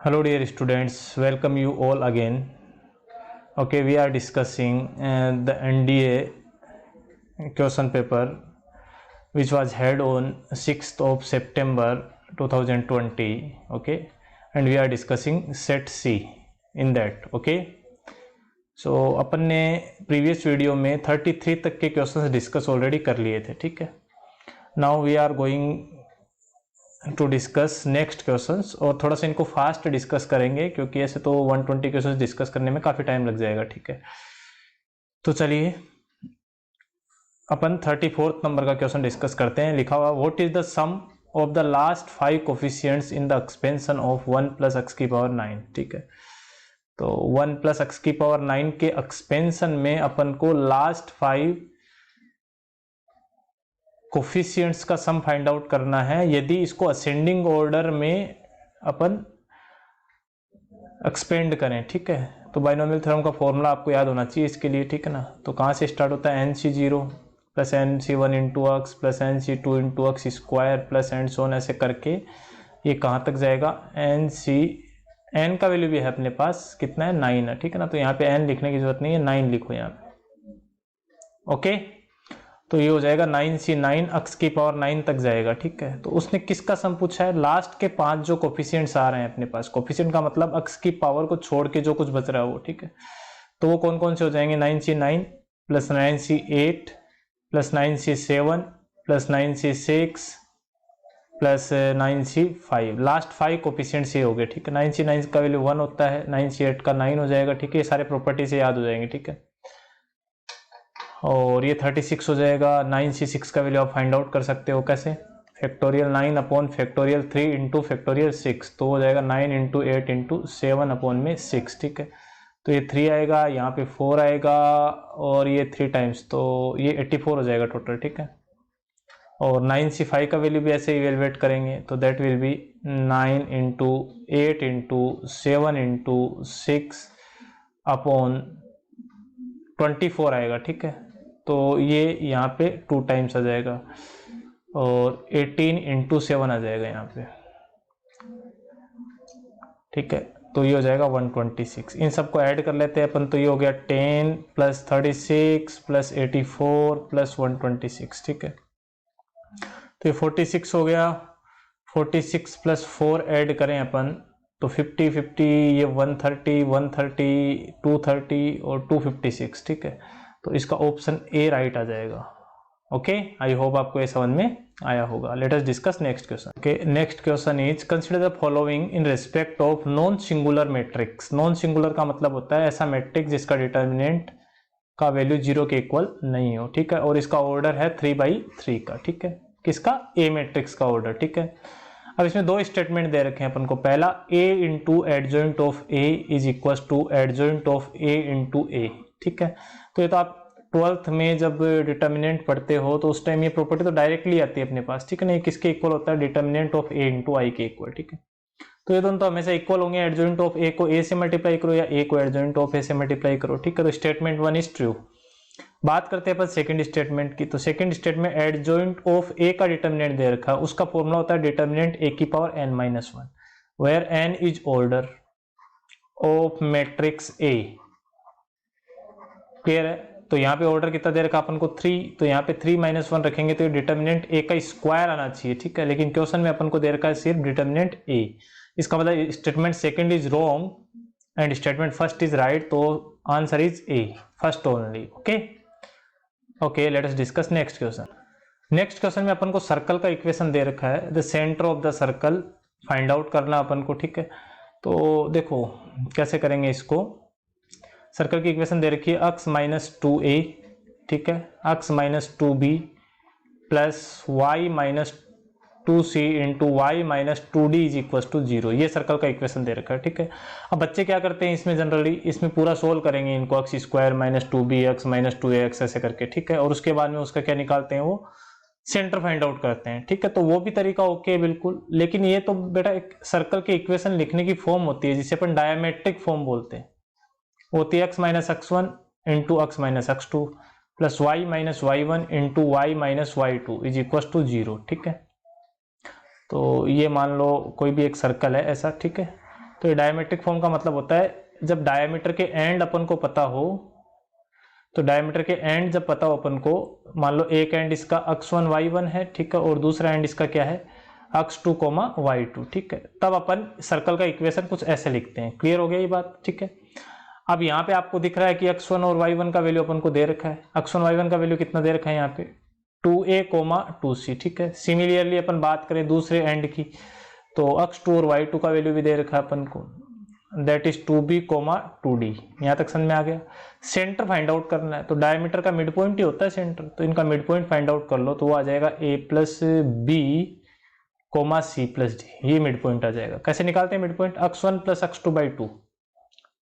Hello dear students, welcome you all again. Okay, we are discussing the NDA question paper which was held on 6th of September 2020. Okay, and we are discussing set C in that. Okay, so अपन ने previous video में 33 तक के questions discuss already कर लिए थे. ठीक है, now we are going to discuss next questions और थोड़ा सा इनको फास्ट डिस्कस करेंगे क्योंकि ऐसे तो 120 क्वेश्चंस डिस्कस करने में काफ़ी टाइम लग जाएगा. ठीक है, तो चलिए अपन 34th नंबर का क्वेश्चन डिस्कस करते हैं. लिखा हुआ what is the sum of the last 5 coefficients in the expansion of 1 plus x की पावर 9. ठीक है, तो 1 प्लस एक्स की पावर 9 के एक्सपेंशन में अपन को लास्ट 5 कोफिशिएंट्स का सम फाइंड आउट करना है यदि इसको असेंडिंग ऑर्डर में अपन एक्सपेंड करें. ठीक है, तो बाइनोमियल थ्योरम का फॉर्मूला आपको याद होना चाहिए इसके लिए. ठीक है ना, तो कहाँ से स्टार्ट होता है NC0 plus NC1 into x plus NC2 into x square plus and so on, ऐसे करके ये कहाँ तक जाएगा n का वैल्यू भी है अपने पास, कितना है 9 है. ठीक है ना, तो यहाँ पे n लिखने की जरूरत नहीं है, 9 लिखो यहाँ पे. ओके, तो ये हो जाएगा 9C9 एक्स की पावर 9 तक जाएगा. ठीक है, तो उसने किसका सम पूछा है? लास्ट के 5 जो कोफिशिएंट्स आ रहे हैं अपने पास. कोफिशिएंट का मतलब एक्स की पावर को छोड़ के जो कुछ बच रहा है वो. ठीक है, तो वो कौन कौन से हो जाएंगे? 9C9 plus 9C8 plus 9C7 plus 9C6 plus 9C5. Last 5 coefficients ये हो गए. ठीक है, 9C9 का वैल्यू 1 होता है, 9C8 का 9 हो जाएगा. ठीक है, ये सारे प्रॉपर्टी से याद हो जाएंगे. ठीक है, और ये 36 हो जाएगा. 9C6 का वैल्यू आप फाइंड आउट कर सकते हो कैसे? Factorial 9 upon factorial 3 into factorial 6, तो हो जाएगा 9 इंटू 8 इंटू 7 अपॉन में 6. ठीक है, तो ये 3 आएगा, यहाँ पे 4 आएगा और ये 3 टाइम्स, तो ये 84 हो जाएगा टोटल. ठीक है, और 9C5 का वैल्यू भी ऐसे इवेलुएट करेंगे तो that will B 9 into 8 into 7 into 6 upon 24 आएगा. ठीक है, तो ये यहाँ पे 2 टाइम्स आ जाएगा और 18 इंटू 7 आ जाएगा यहाँ पे. ठीक है, तो ये हो जाएगा 126. इन सबको ऐड कर लेते हैं अपन, तो ये हो गया 10 प्लस 36 प्लस 84 प्लस 126. ठीक है, तो ये 46 हो गया. 46 प्लस 4 ऐड करें अपन तो 50 50, ये 130 130 230 और 256. ठीक है, तो इसका ऑप्शन ए राइट आ जाएगा. ओके, आई होप आपको ये समझ में आया होगा. Let us discuss next question. Okay, next question is consider the following in respect of non singular matrix. Non singular का मतलब होता है ऐसा मैट्रिक्स जिसका डिटर्मिनेंट का वैल्यू 0 के इक्वल नहीं हो. ठीक है, और इसका ऑर्डर है 3/3 का. ठीक है, किसका? ए मैट्रिक्स का ऑर्डर. ठीक है, अब इसमें 2 स्टेटमेंट दे रखे हैं अपन को. पहला a into adjoint of a is equal to adjoint of a into a. ठीक है, तो ये तो आप 12th में जब डिटर्मिनेंट पढ़ते हो तो उस टाइम ये प्रॉपर्टी तो डायरेक्टली आती है अपने पास. ठीक है ना, ये किसके इक्वल होता है? Determinant of a into i के इक्वल. ठीक है, तो ये दोनों तो हमेशा इक्वल होंगे. एडजॉइंट ऑफ a को a से मल्टीप्लाई करो या a को एडजॉइंट ऑफ a से मल्टीप्लाई करो. ठीक है, तो स्टेटमेंट 1 इज ट्रू. बात करते हैं अपन सेकंड स्टेटमेंट की. तो second statement adjoint of a का डिटर्मिनेंट दे रखा है, उसका फॉर्मूला होता है डिटर्मिनेंट a की power n-1 where n is order of matrix a. Clear है? तो यहाँ पे ऑर्डर कितना दे रखा अपन को? 3, तो यहाँ पे 3-1 रखेंगे तो ये डिटर्मिनेंट a का स्क्वायर आना चाहिए. ठीक है, लेकिन क्वेश्चन में अपन को दे रखा है सिर्फ डिटर्मिनेंट a. इसका मतलब statement second is wrong and statement first is right, तो answer is a, first only. Okay, let us discuss next question. Next question में अपन को सर्कल का इक्वेशन दे रखा है. The centre of the circle find out करना अपन को. ठीक है, तो देखो कैसे करेंगे इसको. सर्कल की इक्वेशन दे रखी है x माइनस 2a. ठीक है, x minus 2b plus y minus 2c into y minus 2d is equal to 0. ये सर्कल का इक्वेशन दे रखा है. ठीक है, अब बच्चे क्या करते हैं इसमें जनरली, इसमें पूरा सोल्व करेंगे इनको, x square minus 2b x minus 2ax ऐसे करके. ठीक है, और उसके बाद में उसका क्या निकालते हैं? वो सेंटर फाइंड आउट करते हैं. ठीक है, तो वो भी तरीका ओके बिल्कुल, लेकिन ये तो बेटा एक सर्कल के इक्वेशन लिखने की फॉर्म होती है जिसे अपन डायमेट्रिक फॉर्म बोलते हैं. होती है x minus x1 into x minus x2 plus y minus y1 into y minus y2 is equal to 0. ठीक है, तो ये मान लो कोई भी एक सर्कल है ऐसा. ठीक है, तो ये डायमेट्रिक फॉर्म का मतलब होता है जब डायमीटर के एंड अपन को पता हो, तो डायमीटर के एंड जब पता हो अपन को, मान लो एक एंड इसका x1 y1 है, ठीक है, और दूसरा एंड इसका क्या है x2 y2, ठीक है, तब अपन सर्कल का इक्वेशन कुछ ऐसे लिखते हैं। क्लियर हो गया ये बात, ठीक है। अब यहाँ पे आपको दिख रहा है कि x1 और y1 का वैल्यू अपन को दे रखा है, x1 y1 का वैल्यू कितना दे रखा है यहाँ पे 2a 2c, ठीक है। सिमिलरली अपन बात करें दूसरे एंड की, तो x2 और y2 का वैल्यू भी दे रखा है अपन को, दैट इज 2b 2d। यहाँ तक समझ में आ गया। सेंटर फाइंड आउट करना है, तो डायमीटर का मिड पॉइंट ही होता है सेंटर, तो इनका मिड पॉइंट फाइंड आउट कर लो, तो वो आ जाएगा a plus b c plus d, ये मिड पॉइंट आ जाएगा। कैसे निकालते हैं mid point, x1 plus x2 by 2,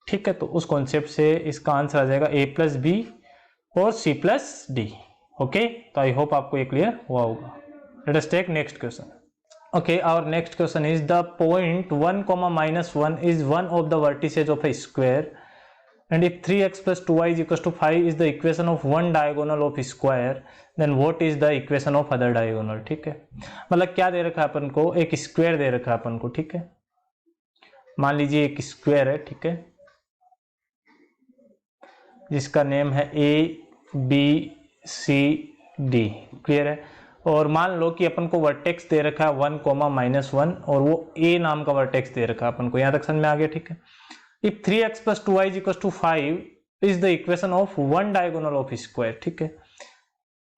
ठीक है। तो उस कॉन्सेप्ट से इसका आंसर आ जाएगा a प्लस बी और c प्लस डी। ओके, तो आई होप आपको ये क्लियर हुआ होगा। Let us take next question. Okay, our next question is the point 1, -1 is one of the vertices of a square, and if 3x plus 2y is equals to 5 is the equation of one diagonal of square, then what is the equation of other diagonal? ठीक है, मतलब क्या दे रखा है अपन को, एक square दे रखा है अपन को, ठीक है। मान लीजिए एक स्क्वायर है, ठीक है, जिसका नेम है a b c d। Clear है। और मान लो कि अपन को वर्टेक्स दे रखा है 1, -1 और वो a नाम का वर्टेक्स दे रखा है अपन को। यहां तक समझ में आ गया, ठीक है। If 3x plus 2y is equals to 5 is the equation of one diagonal of square, ठीक है।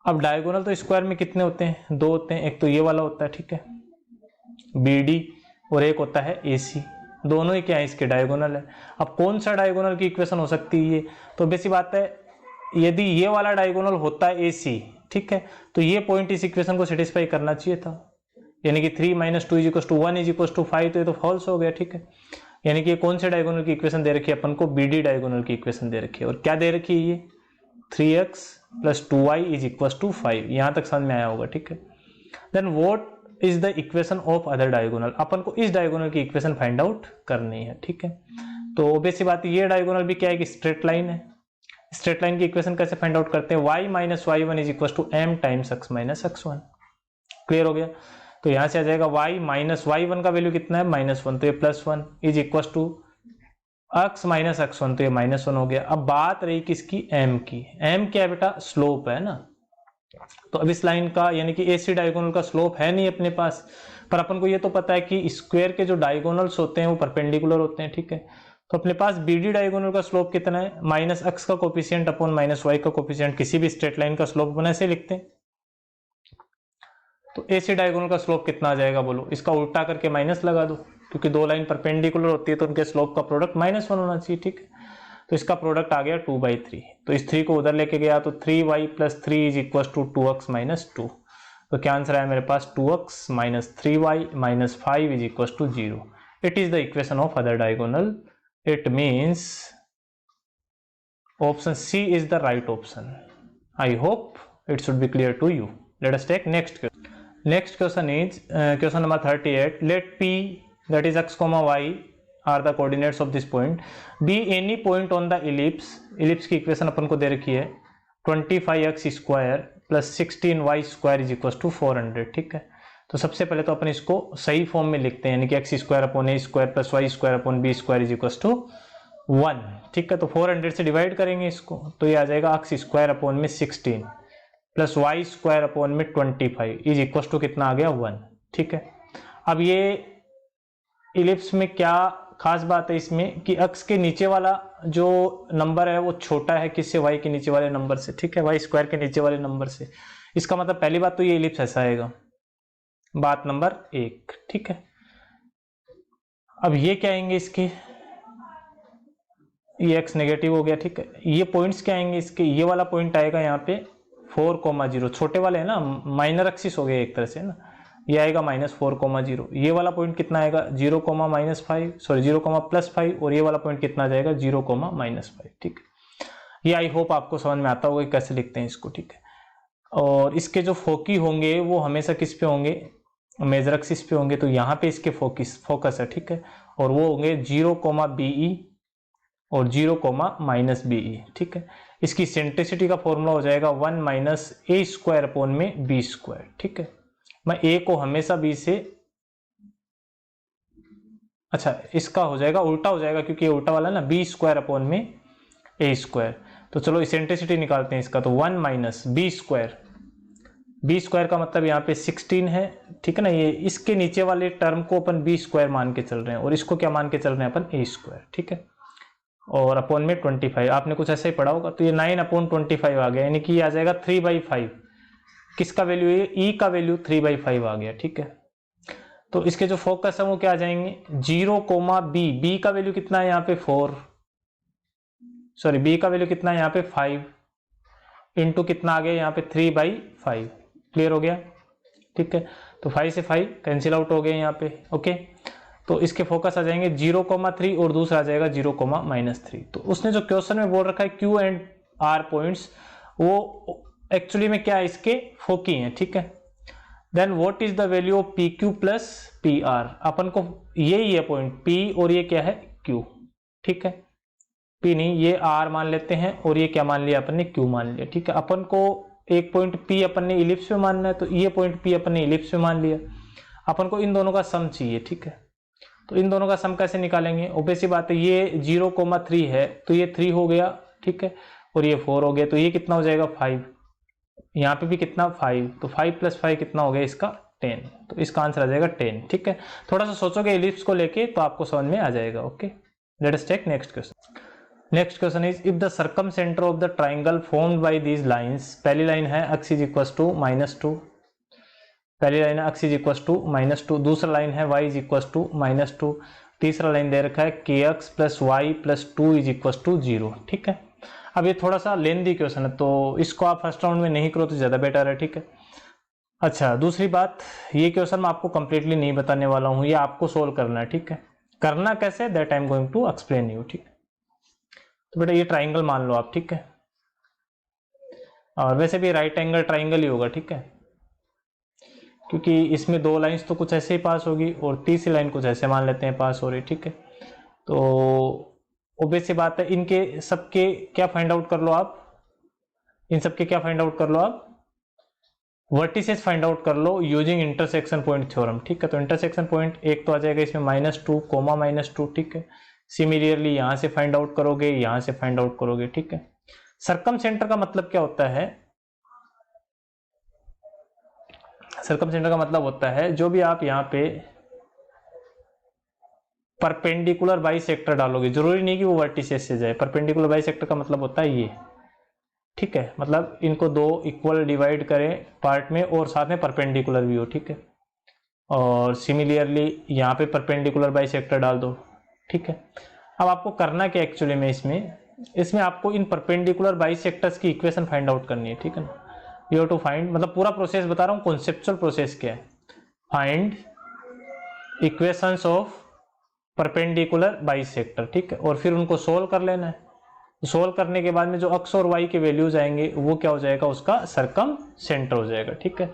अब डायगोनल तो स्क्वायर में कितने होते हैं, दो होते हैं, एक तो ये वाला होता है, ठीक है, BD, और एक होता है AC। दोनों ही क्या है, इसके डायगोनल है। अब कौन सा डायगोनल की इक्वेशन हो सकती है ये, तो बेसिक बात है, यदि ये वाला डायगोनल होता है AC, ठीक है, तो ये पॉइंट इस इक्वेशन को सेटिस्फाई करना चाहिए था, यानी कि 3 - 2 = 1 = 5, तो ये तो फॉल्स हो गया, ठीक है। यानी कि कौन से डायगोनल की इक्वेशन दे रखी है अपन को, BD डायगोनल की इक्वेशन दे रखी है। और क्या दे रखी है ये 3x + 2y = 5। यहां तक समझ में आया होगा, ठीक है। Then what is the equation of other diagonal, अपन को इस डायगोनल की इक्वेशन फाइंड आउट करनी है, ठीक है। तो ऑब्वियस बात है, ये डायगोनल भी क्या है कि स्ट्रेट लाइन है। स्ट्रेट लाइन की इक्वेशन कैसे फाइंड आउट करते हैं, y - y1 = m times x - x1। Clear हो गया। तो यहां से आ जाएगा y - y1 का वैल्यू कितना है, -1, तो ये +1 = x - x1, तो ये -1 हो गया। अब बात रही किसकी, m की। m क्या है बेटा, स्लोप है ना। तो अब इस लाइन का यानी कि AC डायगोनल का स्लोप है नहीं अपने पास, पर अपन को ये तो पता है कि स्क्वायर के जो डायगोनल्स होते हैं वो परपेंडिकुलर होते हैं, ठीक है। तो अपने पास BD डायगोनल का स्लोप कितना है, -x का कोफिशिएंट अपॉन -y का कोफिशिएंट, किसी भी स्ट्रेट लाइन का स्लोप अपन ऐसे लिखते हैं। तो AC डायगोनल का स्लोप कितना आ जाएगा बोलो, इसका उल्टा करके माइनस लगा दो, क्योंकि दो लाइन परपेंडिकुलर होती है तो उनके स्लोप का प्रोडक्ट -1 होना चाहिए, ठीक है। तो इसका प्रोडक्ट आ गया 2/3, तो इस 3 को उधर लेके गया तो 3y + 3 = 2x - 2। तो क्या आंसर है मेरे पास, 2x - 3y - 5 = 0। It is the equation of other diagonal. It means option C is the right option. I hope it should be clear to you. Let us take next question. Next question is question number 38. Let P, that is x, y are the coordinates of this point. Be any point on the ellipse. Ellipse की equation अपन को दे रखी है 25x² + 16y² = 400, ठीक है। तो सबसे पहले तो अपन इसको सही फॉर्म में लिखते हैं, यानी कि x² / a² + y² / b² = 1, ठीक है। तो 400 से डिवाइड करेंगे इसको, तो ये आ जाएगा x² / 16 + y² / 25 = कितना आ गया, 1, ठीक है। अब ये इलिप्स में क्या खास बात है इसमें कि x के नीचे वाला जो नंबर है वो छोटा है किससे, y के नीचे वाले नंबर से, ठीक है, y² के नीचे वाले नंबर से। इसका मतलब पहली बात तो ये इलिप्स ऐसा आएगा, बात नंबर 1, ठीक है। अब ये क्या आएंगे इसके, ये x नेगेटिव हो गया, ठीक है। ये पॉइंट्स क्या आएंगे इसके, ये वाला पॉइंट आएगा यहाँ पे 4,0, छोटे वाले है ना, माइनर एक्सिस हो गया एक तरह से ना, ये आएगा -4,0। ये वाला पॉइंट कितना आएगा 0, +5, और ये वाला पॉइंट कितना आ जाएगा 0, -5, ठीक है। ये आई होप आपको समझ में आता होगा कैसे लिखते हैं इसको, ठीक है। और इसके जो फोकी होंगे वो हमेशा किस पे होंगे, मेजर एक्सिस पे होंगे, तो यहाँ पे इसके फोकस है, ठीक है। और वो होंगे 0, BE और 0, -BE, ठीक है। इसकी सेंट्रिसिटी का फॉर्मूला हो जाएगा 1 - a² / b², ठीक है। मैं a को हमेशा b से अच्छा इसका हो जाएगा उल्टा हो जाएगा, क्योंकि ये उल्टा वाला है ना, बी स्क्वायर अपॉन में ए स्क्वायर। तो चलो इसेंट्रिसिटी निकालते हैं इसका, तो 1 minus b square, b square का मतलब यहाँ पे 16 है, ठीक है ना। ये इसके नीचे वाले टर्म को अपन बी स्क्वायर मान के चल रहे हैं और इसको क्या मान के चल रहे हैं अपन, ए स्क्वायर, ठीक है। और अपॉन में 25, आपने कुछ ऐसा ही पढ़ा होगा। तो ये 9/25 आ गया, यानी कि ये आ जाएगा 3/5। किसका वैल्यू है, ई का वैल्यू 3/5 आ गया, ठीक है। तो इसके जो फोकस है वो क्या आ जाएंगे, 0, बी, बी का वैल्यू कितना है यहाँ पे 4, सॉरी बी का वैल्यू कितना है यहाँ पे 5, इंटू कितना आ गया यहाँ पे 3/5। क्लियर हो गया, ठीक है। तो 5 से 5 कैंसिल आउट हो गए यहाँ पे, ओके। तो इसके फोकस आ जाएंगे 0,3 और दूसरा आ जाएगा 0,-3। तो उसने जो क्वेश्चन में बोल रखा है क्यू एंड आर पॉइंट्स, वो एक्चुअली में क्या है, इसके फोकी हैं, ठीक है। Then what is the value of P Q plus P R, अपन को यही है पॉइंट पी और ये क्या है क्यू, ठीक है। पी नहीं, ये आर मान लेते हैं और ये क्या मान लिया अपन ने, क्यू मान लिया, ठीक है। अपन को एक पॉइंट पी अपन ने इलिप्स पे मानना है, तो ये पॉइंट पी अपन ने इलिप्स पे मान लिया। अपन को इन दोनों का सम चाहिए, ठीक है। तो इन दोनों का सम कैसे निकालेंगे, ऑब्वियस सी बात है, ये 0,3 है तो ये 3 हो गया, ठीक है, और ये 4 हो गया, तो ये कितना हो जाएगा 5, यहाँ पे भी कितना 5, तो 5 + 5 कितना हो गया इसका 10, तो इसका आंसर आ जाएगा 10, ठीक है। थोड़ा सा सोचोगे इलिप्स को लेके तो आपको समझ में आ जाएगा, okay. Let us take next question. Next question is if the circumcentre of the triangle formed by these lines, पहली लाइन है x इज इक्वल टू -2, पहली लाइन है x इज इक्वल टू -2, दूसरा लाइन है y is equal to -2, तीसरा line दे रखा है kx + y + 2 is equal to 0, ठीक है। अब ये थोड़ा सा लेंदी क्वेश्चन है, तो इसको आप फर्स्ट राउंड में नहीं करो तो ज्यादा बेटर है, ठीक है। अच्छा दूसरी बात, ये क्वेश्चन मैं आपको कंप्लीटली नहीं बताने वाला हूँ, ये आपको सोल्व करना है, ठीक है। करना कैसे, that I am going to explain you, ठीक है। तो बेटा ये ट्राइंगल मान लो आप, ठीक है, और वैसे भी राइट एंगल ट्राइंगल ही होगा, ठीक है, क्योंकि इसमें 2 लाइंस तो कुछ ऐसे ही पास होगी और तीसरी लाइन कुछ ऐसे मान लेते हैं पास हो रही, ठीक है। तो ऑब्वियस सी बात है, इनके सबके क्या फाइंड आउट कर लो आप, इन सबके क्या फाइंड आउट कर लो आप, वर्टिसेस फाइंड आउट कर लो यूजिंग इंटरसेक्शन पॉइंट थ्योरम, ठीक है। तो इंटरसेक्शन पॉइंट एक तो आ जाएगा इसमें -2, -2, ठीक है। सिमिलरली यहां से फाइंड आउट करोगे, यहां से फाइंड आउट करोगे, ठीक है। सर्कम सेंटर का मतलब क्या होता है, सर्कम सेंटर का मतलब होता है जो भी आप यहाँ पे परपेंडिकुलर बाइसेक्टर डालोगे, जरूरी नहीं कि वो वर्टिसेस से जाए। परपेंडिकुलर बाइसेक्टर का मतलब होता है ये, ठीक है, मतलब इनको 2 इक्वल डिवाइड करें पार्ट में और साथ में परपेंडिकुलर भी हो, ठीक है। और सिमिलरली यहाँ पे परपेंडिकुलर बाइसेक्टर डाल दो, ठीक है। अब आपको करना क्या एक्चुअली में, इसमें आपको इन परपेंडिकुलर बाइसेक्टर्स की इक्वेशन फाइंड आउट करनी है, ठीक है ना। यू हैव टू फाइंड, मतलब पूरा प्रोसेस बता रहा हूँ, कॉन्सेप्चुअल प्रोसेस क्या है, find equations of perpendicular bisector, ठीक है, और फिर उनको सोल्व कर लेना है। सोल्व करने के बाद में जो x और y के वैल्यूज आएंगे वो क्या हो जाएगा, उसका सर्कम सेंटर हो जाएगा, ठीक है।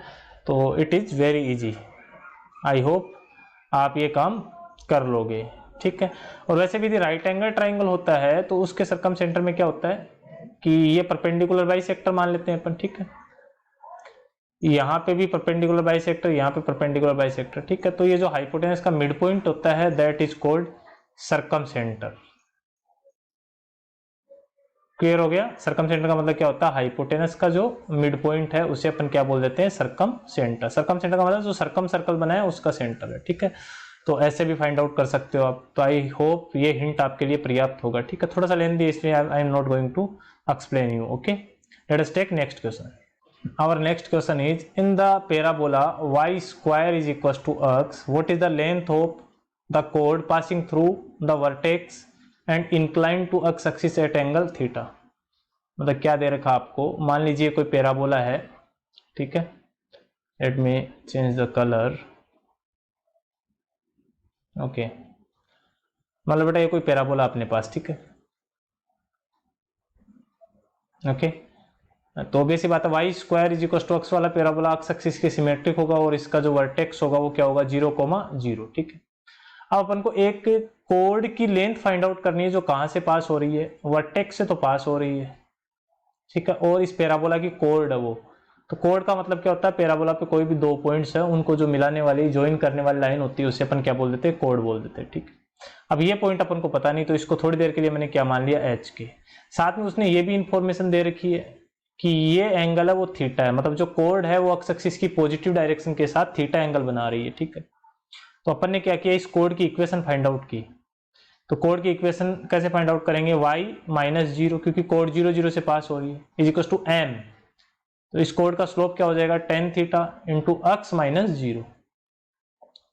तो it is very easy, I hope आप ये काम कर लोगे, ठीक है। और वैसे भी यदि राइट एंगल ट्राइंगल होता है तो उसके सर्कम सेंटर में क्या होता है कि ये परपेंडिकुलर बाइसेक्टर मान लेते हैं अपन, ठीक है। यहाँ पे भी परपेंडिकुलर बाइसेक्टर, यहाँ पे परपेंडिकुलर बाइसेक्टर, ठीक है। तो ये जो हाइपोटेनस का मिड पॉइंट होता है that is called circum centre. Clear हो गया, सर्कम सेंटर का मतलब क्या होता है, हाइपोटेनस का जो मिड पॉइंट है उसे अपन क्या बोल देते हैं, सर्कम सेंटर। सर्कम सेंटर का मतलब जो सर्कम सर्कल बना है उसका सेंटर है, ठीक है। तो ऐसे भी फाइंड आउट कर सकते हो आप। तो आई होप ये हिंट आपके लिए पर्याप्त होगा, ठीक है। थोड़ा सा लेंथी है इसलिए I am not going to explain you, okay. Let us take next question. Our next question is in the parabola y square is equals to x, what is the length of the chord passing through the vertex and inclined to x axis at angle theta। मतलब क्या दे रखा आपको, मान लीजिए कोई parabola है, ठीक है। Let me change the colour, okay. मतलब बेटा ये कोई पैराबोला अपने पास, ठीक है, ओके। तो बेसिक बात है, y square is equal to x वाला पैराबोला एक्स एक्सिस के सिमेट्रिक होगा और इसका जो वर्टेक्स होगा वो क्या होगा, 0,0, ठीक है। अब अपन को एक कोड की लेंथ फाइंड आउट करनी है जो कहां से पास हो रही है, वर्टेक्स से तो पास हो रही है, ठीक है। और इस पैराबोला की कोड है वो, तो कोड का मतलब क्या होता है, पैराबोला पे कोई भी 2 पॉइंट्स है उनको जो मिलाने वाली, ज्वाइन करने वाली लाइन होती है उसे अपन क्या बोल देते हैं, कोड बोल देते हैं, ठीक है। अब ये पॉइंट अपन को पता नहीं, तो इसको थोड़ी देर के लिए मैंने क्या मान लिया, एच के। साथ में उसने ये भी इंफॉर्मेशन दे रखी है कि ये एंगल है वो थीटा है, मतलब जो कोड है वो एक्स एक्सिस की पॉजिटिव डायरेक्शन के साथ थीटा एंगल बना रही है, ठीक है। तो अपन ने क्या किया, इस कोड की इक्वेशन फाइंड आउट की। तो कोड की इक्वेशन कैसे फाइंड आउट करेंगे, y माइनस 0, क्योंकि कोड 0 0 से पास हो रही है, इज इक्वल टू m। तो इस कोड का स्लोप क्या हो जाएगा, tan theta into x minus 0।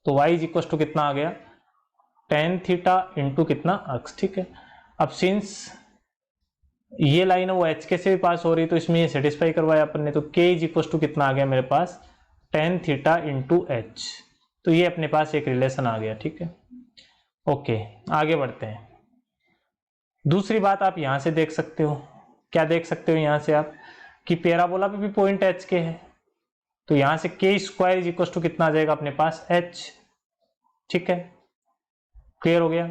तो y इज इक्वल टू कितना आ गया, tan थीटा इंटू कितना, अक्स, ठीक है। अब सिंस ये लाइन है वो एच के से भी पास हो रही है, तो इसमें ये सेटिस्फाई करवाया अपन ने। तो k इज इक्वल टू कितना आ गया मेरे पास, tan थीटा इंटू एच। तो ये अपने पास एक रिलेशन आ गया, ठीक है। ओके, आगे बढ़ते हैं। दूसरी बात आप यहां से देख सकते हो, क्या देख सकते हो यहां से आप, कि पैराबोला पे भी पॉइंट एच के है। तो यहां से के स्क्वायर इज इक्वल टू कितना आ जाएगा अपने पास, एच, ठीक है। क्लियर हो गया।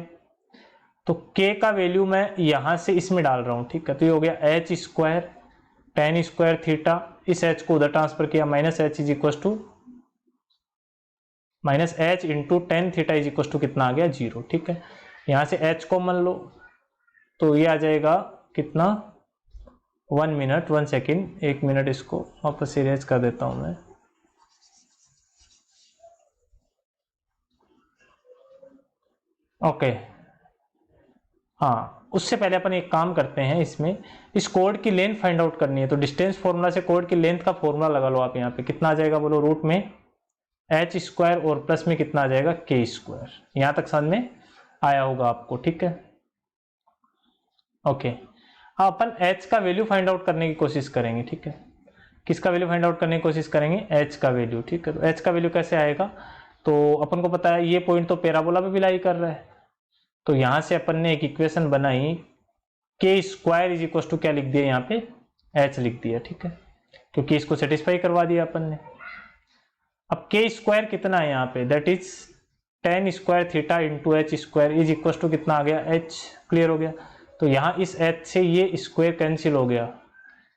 तो के का वैल्यू मैं यहां से इसमें डाल रहा हूं, ठीक है। तो ये हो गया h square tan square theta, इस एच को उधर ट्रांसफर किया, minus h is equal to minus h into tan theta is equal to कितना आ गया, 0, ठीक है। यहां से एच कॉमन लो, तो ये आ जाएगा कितना, 1 मिनट 1 सेकेंड, 1 मिनट, इसको वापस इरेज कर देता हूं मैं। ओके, हाँ, उससे पहले अपन एक काम करते हैं, इसमें इस कोड की लेंथ फाइंड आउट करनी है। तो डिस्टेंस फॉर्मूला से कोड की लेंथ का फॉर्मूला लगा लो आप। यहाँ पे कितना आ जाएगा बोलो, रूट में एच स्क्वायर और प्लस में कितना आ जाएगा, के स्क्वायर। यहां तक समझ में आया होगा आपको, ठीक है। ओके, अब अपन एच का वैल्यू फाइंड आउट करने की कोशिश करेंगे, ठीक है। किसका वैल्यू फाइंड आउट करने की कोशिश करेंगे, एच का वैल्यू, ठीक है। तो एच का वैल्यू कैसे आएगा, तो अपन को पता है ये पॉइंट तो पैराबोला पे भी लाई कर रहा है। तो यहां से अपन ने एक इक्वेशन बनाई, के स्क्वायर इज इक्वल टू क्या लिख दिया यहाँ पे, एच लिख दिया, ठीक है, क्योंकि इसको सेटिस्फाई करवा दिया अपन ने। अब के स्क्वायर कितना है यहाँ पे, that is tan square theta into h square is equal to कितना आ गया, एच। क्लियर हो गया। तो यहाँ इस एच से ये स्क्वायर कैंसिल हो गया,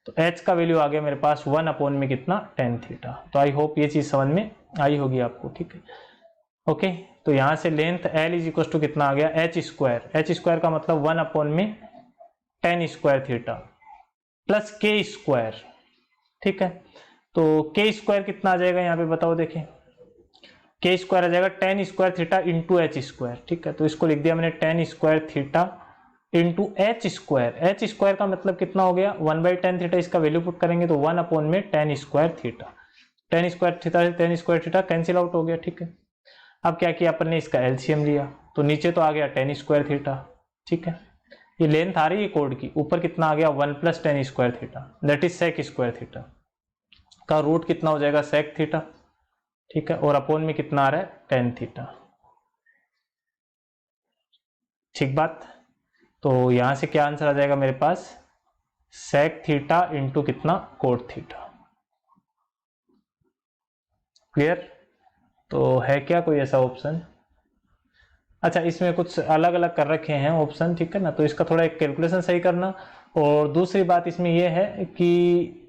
तो एच का वैल्यू आ गया मेरे पास 1 अपॉन में कितना, टेन थीटा। तो आई होप ये चीज समझ में आई होगी आपको, ठीक है। ओके, तो यहाँ से length l is equal to कितना आ गया, एच स्क्वायर। एच स्क्वायर का मतलब 1 अपॉन में टेन स्क्वायर थीटा प्लस के स्क्वायर, ठीक है। तो के स्क्वायर कितना आ जाएगा यहाँ पे बताओ, देखें। के स्क्वायर आ जाएगा ten square theta into h square, ठीक है। तो इसको लिख दिया मैंने ten square theta into h square. H square का मतलब कितना हो गया, 1/10 थीटा। इसका वैल्यू पुट करेंगे तो 1 अपॉन में tan square theta. Tan square theta से tan square theta cancel out हो गया, ठीक है। अब क्या किया अपन ने, इसका एलसीएम लिया, तो नीचे तो आ गया टेन स्क्वायर थीटा, ठीक है। ये लेंथ आ रही है कोड की, ऊपर कितना आ गया, 1 plus tan square theta, that is sec square theta का रूट कितना हो जाएगा, सेक थीटा, ठीक है। और अपॉन में कितना आ रहा है, टेन थीटा, ठीक बात। तो यहां से क्या आंसर आ जाएगा मेरे पास, सेक थीटा इंटू कितना, कोट थीटा। क्लियर। तो है क्या कोई ऐसा ऑप्शन, अच्छा इसमें कुछ अलग अलग कर रखे हैं ऑप्शन, ठीक है ना। तो इसका थोड़ा एक कैलकुलेशन सही करना। और दूसरी बात इसमें यह है कि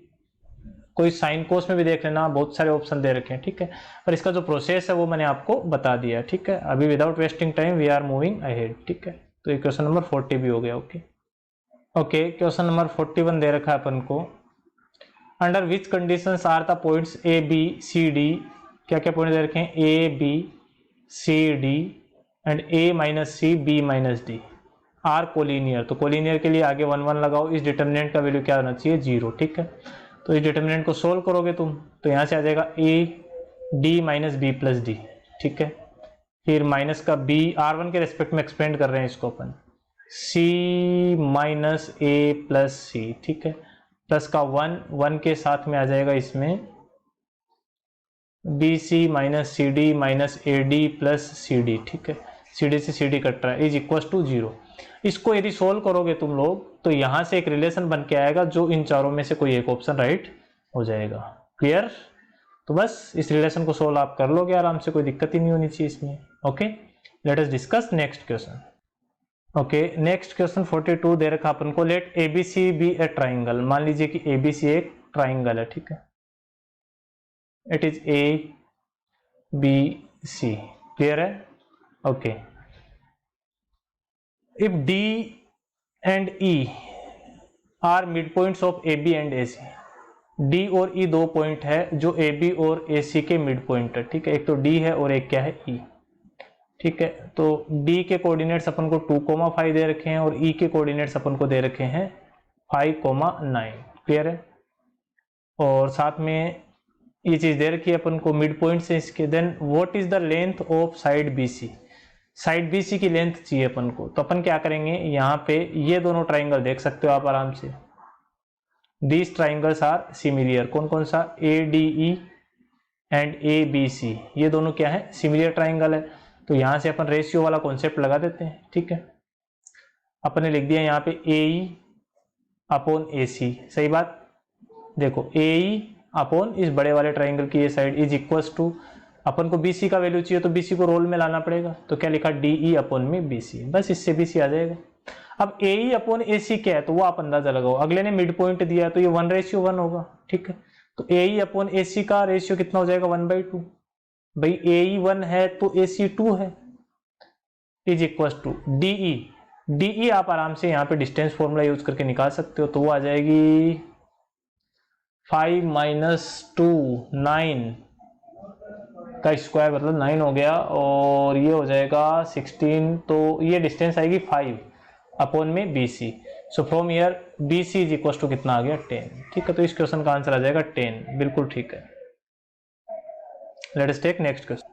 कोई साइन कोस में भी देख लेना, बहुत सारे ऑप्शन दे रखे हैं, ठीक है। पर इसका जो प्रोसेस है वो मैंने आपको बता दिया, ठीक है। अभी without wasting time we are moving ahead, ठीक है। तो ये क्वेश्चन नंबर 40 भी हो गया, ओके। ओके, क्वेश्चन नंबर 41 दे रखा है अपन को, under which conditions are the points A B C D, क्या क्या पॉइंट दे रखे हैं, A B C D and A minus C B minus D are collinear. तो कोलिनियर के लिए आगे 1 1 लगाओ, इस डिटर्मिनेंट का वैल्यू क्या होना चाहिए, 0, ठीक है। तो इस डिटर्मिनेंट को सोल्व करोगे तुम, तो यहां से आ जाएगा A D minus B plus D, ठीक है। फिर माइनस का बी, R1 के रेस्पेक्ट में एक्सपेंड कर रहे हैं इसको अपन, सी माइनस ए प्लस सी, ठीक है। प्लस का 1 1 के साथ में आ जाएगा इसमें B C minus C D minus A D plus C D, ठीक है। सी डी से सी डी कट रहा है, इज इक्वल टू 0। इसको यदि सोल्व करोगे तुम लोग, तो यहां से एक रिलेशन बन के आएगा, जो इन चारों में से कोई एक ऑप्शन राइट हो जाएगा। क्लियर। तो बस इस रिलेशन को सोल्व आप कर लोगे आराम से, कोई दिक्कत ही नहीं होनी चाहिए इसमें, okay. Let us discuss next question. Okay, next question 42 दे रखा अपन को, let ABC be a triangle. मान लीजिए कि एबीसी एक ट्राइंगल है, ठीक है। It is A B C, clear है, okay. If D and E are mid points of A B and A C, D और ई दो पॉइंट है जो ए बी और ए सी के मिड पॉइंट है, ठीक है। एक तो डी है और एक क्या है, ई, ठीक है। तो डी के कोऑर्डिनेट्स अपन को 2,5 दे रखे हैं और ई के कोऑर्डिनेट्स अपन को दे रखे हैं 5,9, क्लियर है। और साथ में ये चीज दे रखी है अपन को मिड पॉइंट से इसके। Then what is the length of side BC, side BC की लेंथ चाहिए अपन को। तो अपन क्या करेंगे, यहाँ पे ये दोनों ट्राइंगल देख सकते हो आप आराम से, दीज ट्राइंगल्स आर सिमिलर। कौन कौन सा, A D E and A B C, ये दोनों क्या है, सिमिलर ट्राइंगल है। तो यहां से अपन रेशियो वाला कॉन्सेप्ट लगा देते हैं, ठीक है। अपन ने लिख दिया यहाँ पे ए ई अपॉन ए सी, सही बात। देखो ए ई अपॉन इस बड़े वाले ट्राइंगल की ये साइड इज इक्वल्स टू, अपन को बीसी का वैल्यू चाहिए तो बीसी को रोल में लाना पड़ेगा। तो क्या लिखा, डी ई अपॉन में बीसी, बस इससे बीसी आ जाएगा। अब ए ई अपॉन ए सी क्या है, तो वो आप अंदाजा लगाओ। अगले ने मिड पॉइंट दिया तो ये 1:1 होगा, ठीक है। तो ए ई अपॉन ए सी का रेशियो कितना हो जाएगा, 1/2। भाई ए ई 1 है तो ए सी 2 है, is equal to D E. D E आप आराम से यहाँ पे डिस्टेंस फॉर्मूला यूज करके निकाल सकते हो। तो वो आ जाएगी 5 - 2 9 का स्क्वायर, मतलब 9 हो गया। और ये हो जाएगा 16, तो ये डिस्टेंस आएगी 5 अपॉन में BC। So from here BC is equal to कितना आ गया, 10, ठीक है। तो इस क्वेश्चन का आंसर आ जाएगा 10, बिल्कुल ठीक है। Let us take next question.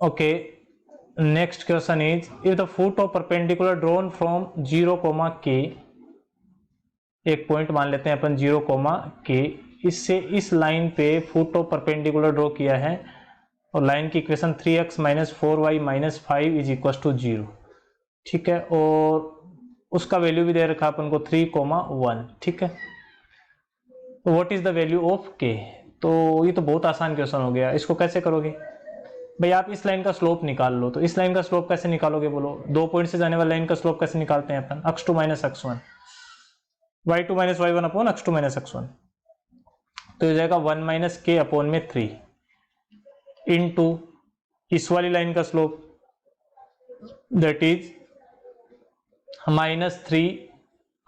Okay, next question is if the foot of perpendicular drawn from 0, K, एक पॉइंट मान लेते हैं अपन 0, K, इससे इस लाइन पे फुट ऑफ परपेंडिकुलर ड्रॉ किया है और लाइन की equation 3x - 4y - 5 is equal to 0, ठीक है। और उसका वैल्यू भी दे रखा अपन को 3,1, ठीक है। तो what is the value of k, तो ये तो बहुत आसान क्वेश्चन हो गया। इसको कैसे करोगे भाई, आप इस लाइन का स्लोप निकाल लो। तो इस लाइन का स्लोप कैसे निकालोगे बोलो, दो पॉइंट से जाने वाली लाइन का स्लोप कैसे निकालते हैं अपन, x2 - x1 y2 - y1 upon x2 - x1। तो हो जाएगा 1 - k अपॉन में 3 इनटू इस वाली लाइन का स्लोप दैट इज -3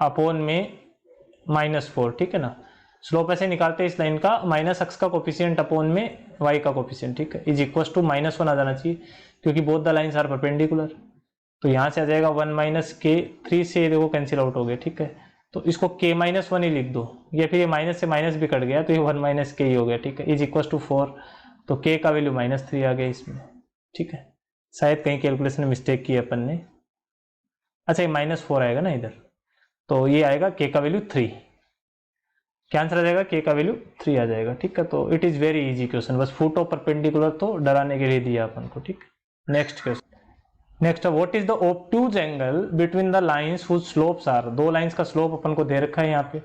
अपॉन में -4, ठीक है ना। स्लोप ऐसे निकालते हैं इस लाइन का, -x का कोफिशिएंट अपॉन में y का कोफिशिएंट, ठीक है, इज इक्वल टू -1 आ जाना चाहिए क्योंकि both the lines are perpendicular. तो यहां से आ जाएगा 1 - k, 3 से देखो कैंसिल आउट हो गए, ठीक है। तो इसको k - 1 ही लिख दो, या फिर ये माइनस से माइनस भी कट गया तो ये 1 - k ही हो गया, ठीक है, इज इक्वल टू 4। तो k का वैल्यू -3 आ गया इसमें, ठीक है। शायद कहीं कैलकुलेशन में मिस्टेक की अपन ने, अच्छा ये -4 आएगा ना इधर, तो ये आएगा k का वैल्यू 3, क्या आंसर आ जाएगा, k का वैल्यू 3 आ जाएगा, ठीक है। तो it is very easy question, बस फुट ऑफ परपेंडिकुलर तो डराने के लिए दिया अपन को, ठीक है। Next question, next what is the obtuse angle between the lines whose slopes are, दो लाइंस का स्लोप अपन को दे रखा है यहाँ पे,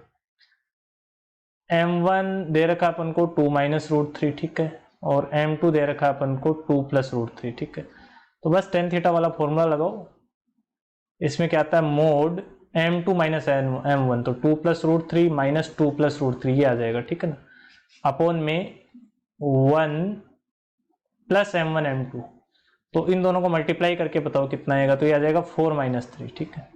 m1 दे रखा है अपन को 2 - √3, ठीक है, और m2 दे रखा है अपन को 2 + √3, ठीक है। तो बस tan थीटा वाला फॉर्मूला लगाओ, इसमें क्या आता है, मोड m2 - m1, तो 2 + √3 - 2 + √3 ये आ जाएगा, ठीक है ना, अपॉन में 1 + m1 m2। तो इन दोनों को मल्टीप्लाई करके बताओ कितना आएगा, तो ये आ जाएगा 4 - 3, ठीक है।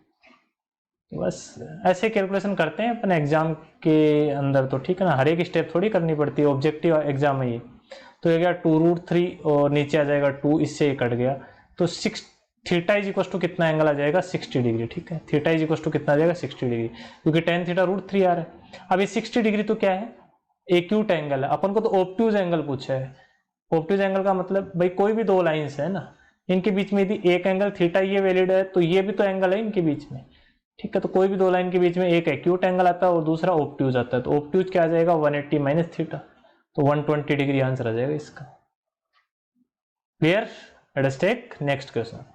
बस ऐसे कैलकुलेशन करते हैं अपन एग्जाम के अंदर, तो ठीक है ना, हर एक स्टेप थोड़ी करनी पड़ती है, ऑब्जेक्टिव एग्जाम है ये। तो ये गया 2√3 और नीचे आ जाएगा 2, इससे ये कट गया, तो 6 थीटा इज इक्वल टू कितना एंगल आ जाएगा, 60 डिग्री, ठीक है। थीटा इज इक्वल टू कितना आ जाएगा, 60 डिग्री, क्योंकि tan थीटा √3 आ रहा है। अब ये 60 डिग्री तो क्या है, एक्यूट एंगल है, अपन को तो ऑब्ट्यूज एंगल पूछा है। ऑब्ट्यूज एंगल का मतलब भाई कोई भी दो लाइंस है ना, इनके बीच में यदि एक एंगल थीटा ये वैलिड है तो ये भी तो एंगल है इनके बीच में, ठीक है। तो कोई भी दो लाइन के बीच में एक एक्यूट एंगल आता है और दूसरा ऑब्ट्यूज आता है, तो ऑब्ट्यूज क्या आ जाएगा, 180 - थीटा, तो 120 डिग्री आंसर आ जाएगा इसका। Clear, let us take next question.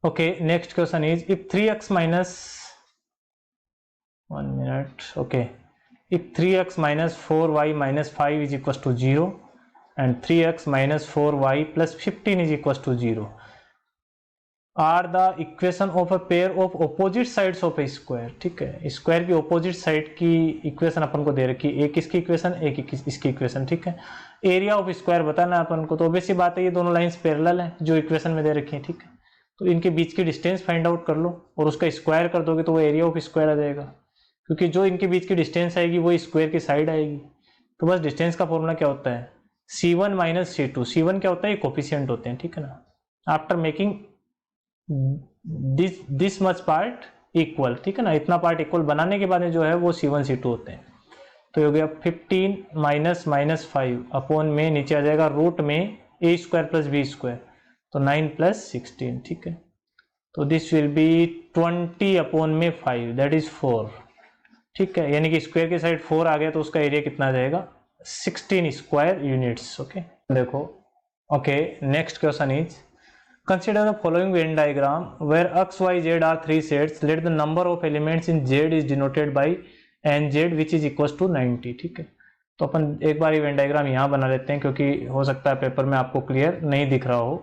Okay, next question is if 3x -1 minute, okay, if 3x - 4y - 5 is equals to 0 and 3x - 4y + 15 is equals to 0 are the equation of a pair of opposite sides of a square, ठीक है। Square की opposite side की equation अपन को दे रखी है, एक इसकी इक्वेशन एक इसकी इक्वेशन, ठीक है। एरिया ऑफ स्क्वायर बताना अपन को, तो ऑब्वियस सी बात है ये दोनों लाइंस पैरेलल हैं जो इक्वेशन में दे रखी है, ठीक है। तो इनके बीच की डिस्टेंस फाइंड आउट कर लो और उसका स्क्वायर कर दोगे तो वो एरिया ऑफ स्क्वायर आ जाएगा, क्योंकि जो इनके बीच की डिस्टेंस आएगी वो स्क्वायर की साइड आएगी। तो बस डिस्टेंस का फॉर्मूला क्या होता है, C1 माइनस C2। C1 क्या होता है, ये कोफिशिएंट होते हैं, ठीक है ना। After making this much part equal, ठीक है ना, इतना पार्ट इक्वल बनाने के बाद में जो है वो C1 C2 होते हैं। तो ये हो गया 15 माइनस माइनस 5 अपॉन में नीचे आ जाएगा रूट में a square plus b square, तो 9 प्लस 16, ठीक है। तो दिस विल बी 20 अपॉन में 5 दैट इज 4, ठीक है, यानी कि स्क्वायर की साइड 4 आ गया तो उसका एरिया कितना आ जाएगा, 16 स्क्वायर यूनिट्स। ओके देखो, okay next question is consider the following Venn diagram where x, y, z are three sets. Let the number of elements in z is denoted by nz which is equals to 90, ठीक है। तो अपन एक बार Venn diagram यहाँ बना लेते हैं क्योंकि हो सकता है पेपर में आपको क्लियर नहीं दिख रहा हो।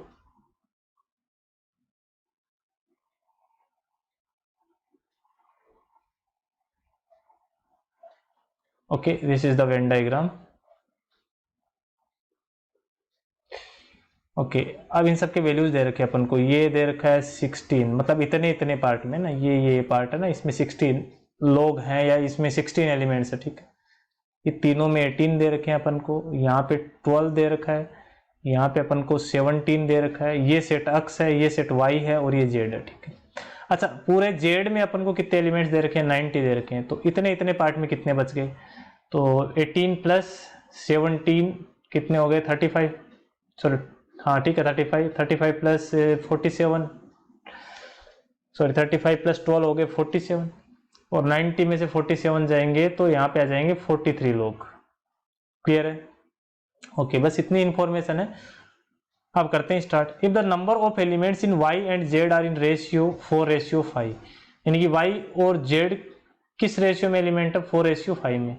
Okay this is the Venn diagram. Okay अब इन सब के वैल्यूज दे रखे अपन को, ये दे रखा है 16, मतलब इतने इतने पार्ट में ना, ये पार्ट है ना, इसमें 16 लोग हैं या इसमें 16 एलिमेंट्स है, ठीक है। ये तीनों में 18 दे रखे हैं अपन को, यहाँ पे 12 दे रखा है, यहाँ पे अपन को 17 दे रखा है। ये सेट x है, ये सेट y है और ये z है, ठीक है। अच्छा पूरे z में अपन को कितने एलिमेंट्स दे रखे हैं, 90 दे रखे हैं। तो इतने इतने पार्ट में कितने बच गए, तो 18 प्लस 17 कितने हो गए, 35, सॉरी हाँ ठीक है 35 प्लस 47, सॉरी 35 प्लस 12 हो गए 47, और 90 में से 47 जाएंगे तो यहाँ पे आ जाएंगे 43 लोग। क्लियर है? ओके बस इतनी इंफॉर्मेशन है। अब करते हैं start. If the number of elements in y and z are in ratio 4:5, यानी कि y और z किस रेशियो में एलिमेंट है, 4:5 में।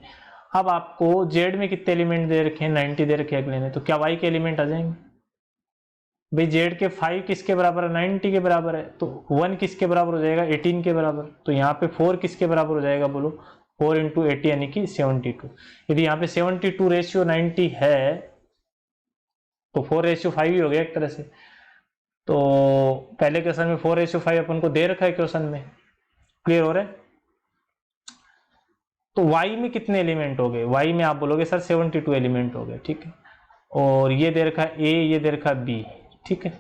अब आपको z में कितने एलिमेंट दे रखे हैं, 90 दे रखे हैं अगले ने, तो क्या y के एलिमेंट आ जाएंगे भाई। z के 5 किसके बराबर है, 90 के बराबर है, तो 1 किसके बराबर हो जाएगा, 18 के बराबर। तो यहाँ पे 4 किसके बराबर हो जाएगा, बोलो 4 इंटू 80 यानी कि 72। यदि यहाँ पे 72:90 है तो 4:5 ही हो गया एक तरह से। तो पहले क्वेश्चन में 4:5 अपन को दे रखा है क्वेश्चन में, क्लियर हो रहा है। तो y में कितने एलिमेंट हो गए, y में आप बोलोगे सर 72 एलिमेंट हो गए, ठीक है। और ये दे रखा है a, ये दे रखा है b, ठीक है।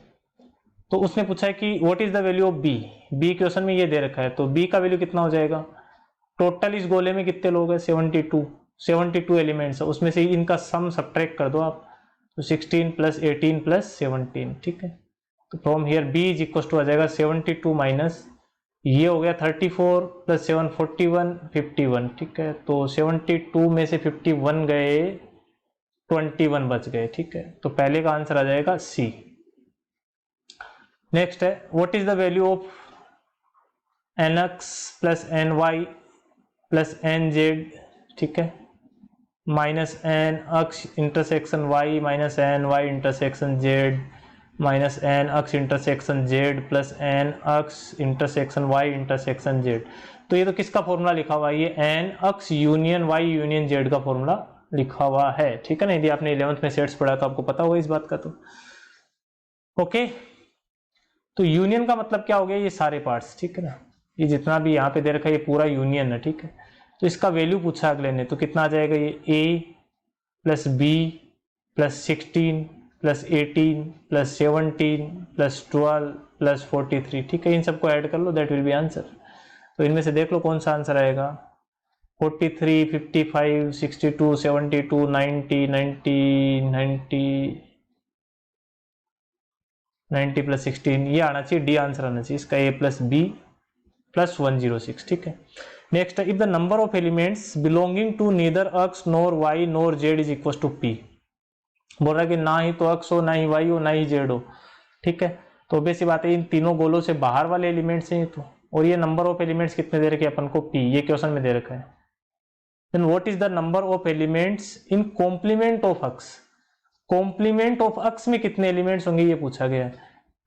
तो उसने पूछा है कि what is the value of b question में ये दे रखा है, तो b का वैल्यू कितना हो जाएगा। टोटल इस गोले में कितने लोग हैं, 72 एलिमेंट्स है, उसमें से इनका सम सब्ट्रैक्ट कर दो आप, तो 16 प्लस 18 प्लस 17, ठीक है। तो from here b is equal to आ जाएगा 72 माइनस ये हो गया 34 प्लस 7 41 51, ठीक है। तो 72 में से 51 गए, 21 बच गए, ठीक है। तो पहले का आंसर आ जाएगा सी। नेक्स्ट है what is the value of nx plus ny plus nz, ठीक है, minus n x intersection y minus n y intersection z minus n x intersection z plus n x intersection y intersection z। तो ये तो किसका formula लिखा हुआ है, ये एन अक्स यूनियन y यूनियन z का फॉर्मूला लिखा हुआ है, ठीक है ना। यदि आपने 11th में सेट्स पढ़ा तो आपको पता होगा इस बात का। तो ओके तो यूनियन का मतलब क्या हो गया, ये सारे पार्ट्स, ठीक है ना, ये जितना भी यहाँ पे दे रखा है ये पूरा यूनियन है, ठीक है। तो इसका वैल्यू पूछा अगले ने, तो कितना आ जाएगा, ये a plus B plus 16 plus 18 plus 17 plus 12 plus 43, ठीक है। इन सबको ऐड कर लो, दैट विल बी आंसर। तो इनमें से देख लो कौन सा आंसर आएगा, 43 55 62 72 90 90 प्लस 16, ये आना चाहिए, डी आंसर आना चाहिए इसका, a प्लस बी प्लस 106, ठीक है। Next if the number of elements belonging to neither x nor y nor z is equal to p, बोल रहा है कि ना ही तो x हो, ना ही y हो, ना ही z हो, ठीक है। तो बेसिक बात है इन तीनों गोलों से बाहर वाले एलिमेंट्स हैं तो, और ये नंबर ऑफ एलिमेंट्स कितने दे रखे अपन को, p, ये क्वेश्चन में दे रखा है। Then what is the number of elements in complement of x, complement of x में कितने एलिमेंट्स होंगे ये पूछा गया है।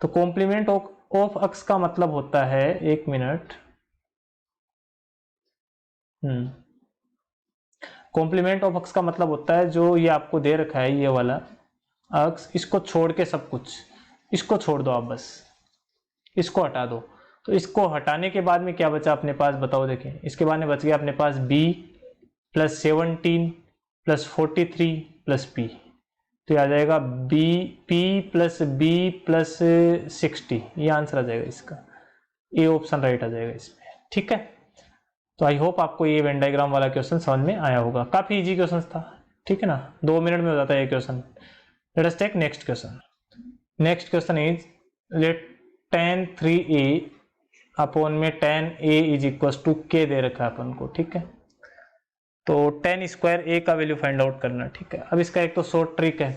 तो कॉम्प्लीमेंट ऑफ x का मतलब होता है, एक मिनट, कॉम्प्लीमेंट ऑफ x का मतलब होता है जो ये आपको दे रखा है ये वाला x, इसको छोड़ के सब कुछ, इसको छोड़ दो आप बस, इसको हटा दो। तो इसको हटाने के बाद में क्या बचा अपने पास, बताओ देखें। इसके बाद में बच गया अपने पास b plus 17 plus 43 plus p। तो ये आ जाएगा p प्लस b प्लस 60, ये आंसर आ जाएगा इसका। ए ऑप्शन राइट आ जाएगा इसमें, ठीक है। तो आई होप आपको ये वेन डायग्राम वाला क्वेश्चन समझ में आया होगा। काफी इजी क्वेश्चन था, ठीक है ना, 2 मिनट में हो जाता है ये question. Let us take next question. Next question is let tan 3a upon में tan a is equal to k दे रखा है अपन को, ठीक है। तो tan स्क्वायर a का वैल्यू फाइंड आउट करना, ठीक है। अब इसका एक तो शॉर्ट ट्रिक है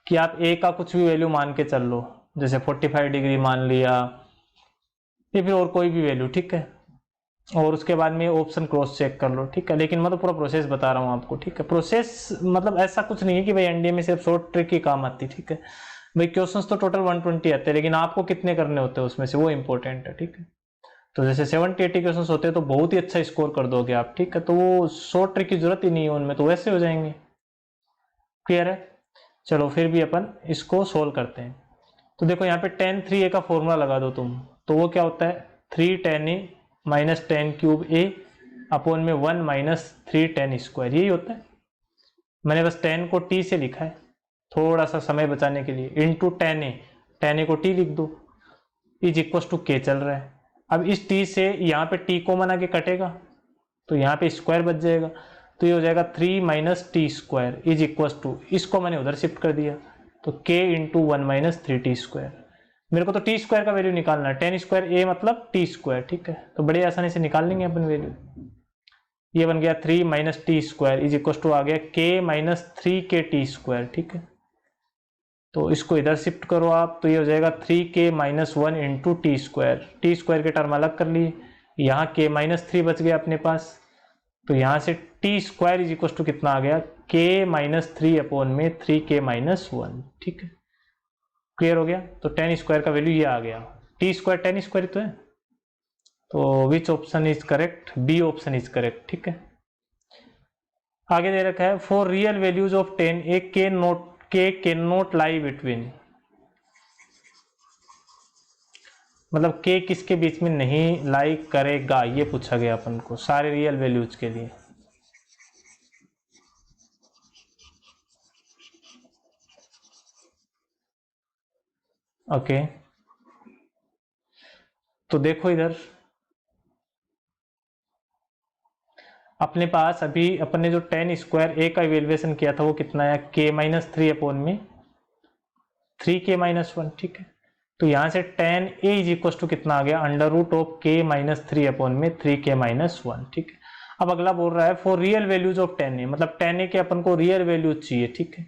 कि आप a का कुछ भी वैल्यू मान के चल लो, जैसे 45 डिग्री मान लिया या फिर और कोई भी वैल्यू, ठीक है। और उसके बाद में ऑप्शन क्रॉस चेक कर लो, ठीक है। लेकिन मैं तो पूरा प्रोसेस बता रहा हूँ आपको, ठीक है। प्रोसेस मतलब ऐसा कुछ नहीं है कि भाई एनडीए में सिर्फ शॉर्ट ट्रिक ही काम आती, ठीक है। भाई क्वेश्चंस तो टोटल 120 आते हैं, लेकिन आपको कितने करने होते हैं उसमें से, वो इंपॉर्टेंट है, ठीक है। तो जैसे 70-80 क्वेश्चंस होते हैं तो बहुत ही अच्छा स्कोर कर दोगे आप, ठीक है। तो वो शॉर्ट ट्रिक की जरूरत ही नहीं है उनमें, तो वैसे हो जाएंगे। क्लियर है? चलो फिर भी अपन इसको सोल्व करते हैं। तो देखो यहाँ पे tan 3a का फॉर्मूला लगा दो तुम, तो वो क्या होता है 3 tan a minus ten cube a upon में 1 माइनस 3 tan स्क्वायर, यही होता है। मैंने बस tan को t से लिखा है थोड़ा सा समय बचाने के लिए, इंटू tan a को t लिख दो, इज इक्वल टू k चल रहा है। अब इस t से यहाँ पे t कॉमन आके कटेगा तो यहाँ पे स्क्वायर बच जाएगा, तो ये हो जाएगा 3 minus T square is equal to, इसको मैंने उधर शिफ्ट कर दिया तो k into 1 minus 3t square. मेरे को तो टी स्क्वायर का वैल्यू निकालना है, tan स्क्वायर a मतलब टी स्क्वायर, ठीक है। तो बड़े आसानी से निकाल लेंगे अपन वैल्यू। ये बन गया 3 minus T square is equal to आ गया k माइनस 3kt स्क्वायर, ठीक है। तो इसको इधर शिफ्ट करो आप, तो ये हो जाएगा 3k minus 1 into T square के टर्म अलग कर लिए, यहाँ k माइनस 3 बच गया अपने पास। तो यहाँ से T square is equal to कितना आ गया k माइनस 3 अपॉन में 3k माइनस 1, ठीक है। क्लियर हो गया? तो tan स्क्वायर का वैल्यू ये आ गया, टी स्क्वायर tan स्क्वायर तो है। तो which option is correct? B option is correct, ठीक है। आगे दे रखा है for real values of 10 A k can not lie between, मतलब k किसके बीच में नहीं लाई करेगा, ये पूछा गया अपन को सारे रियल वैल्यूज के लिए। ओके तो देखो इधर अपने पास अभी अपन ने जो tan स्क्वायर a का इवेल्युएशन किया था वो कितना है k माइनस 3 अपॉन में 3k माइनस 1, ठीक है। तो यहां से tan a is equal to कितना आ गया under root of k minus 3 upon में 3k माइनस 1, ठीक है। अब अगला बोल रहा है for real values of tan a, मतलब tan a के अपन को रियल वैल्यूज चाहिए, ठीक है।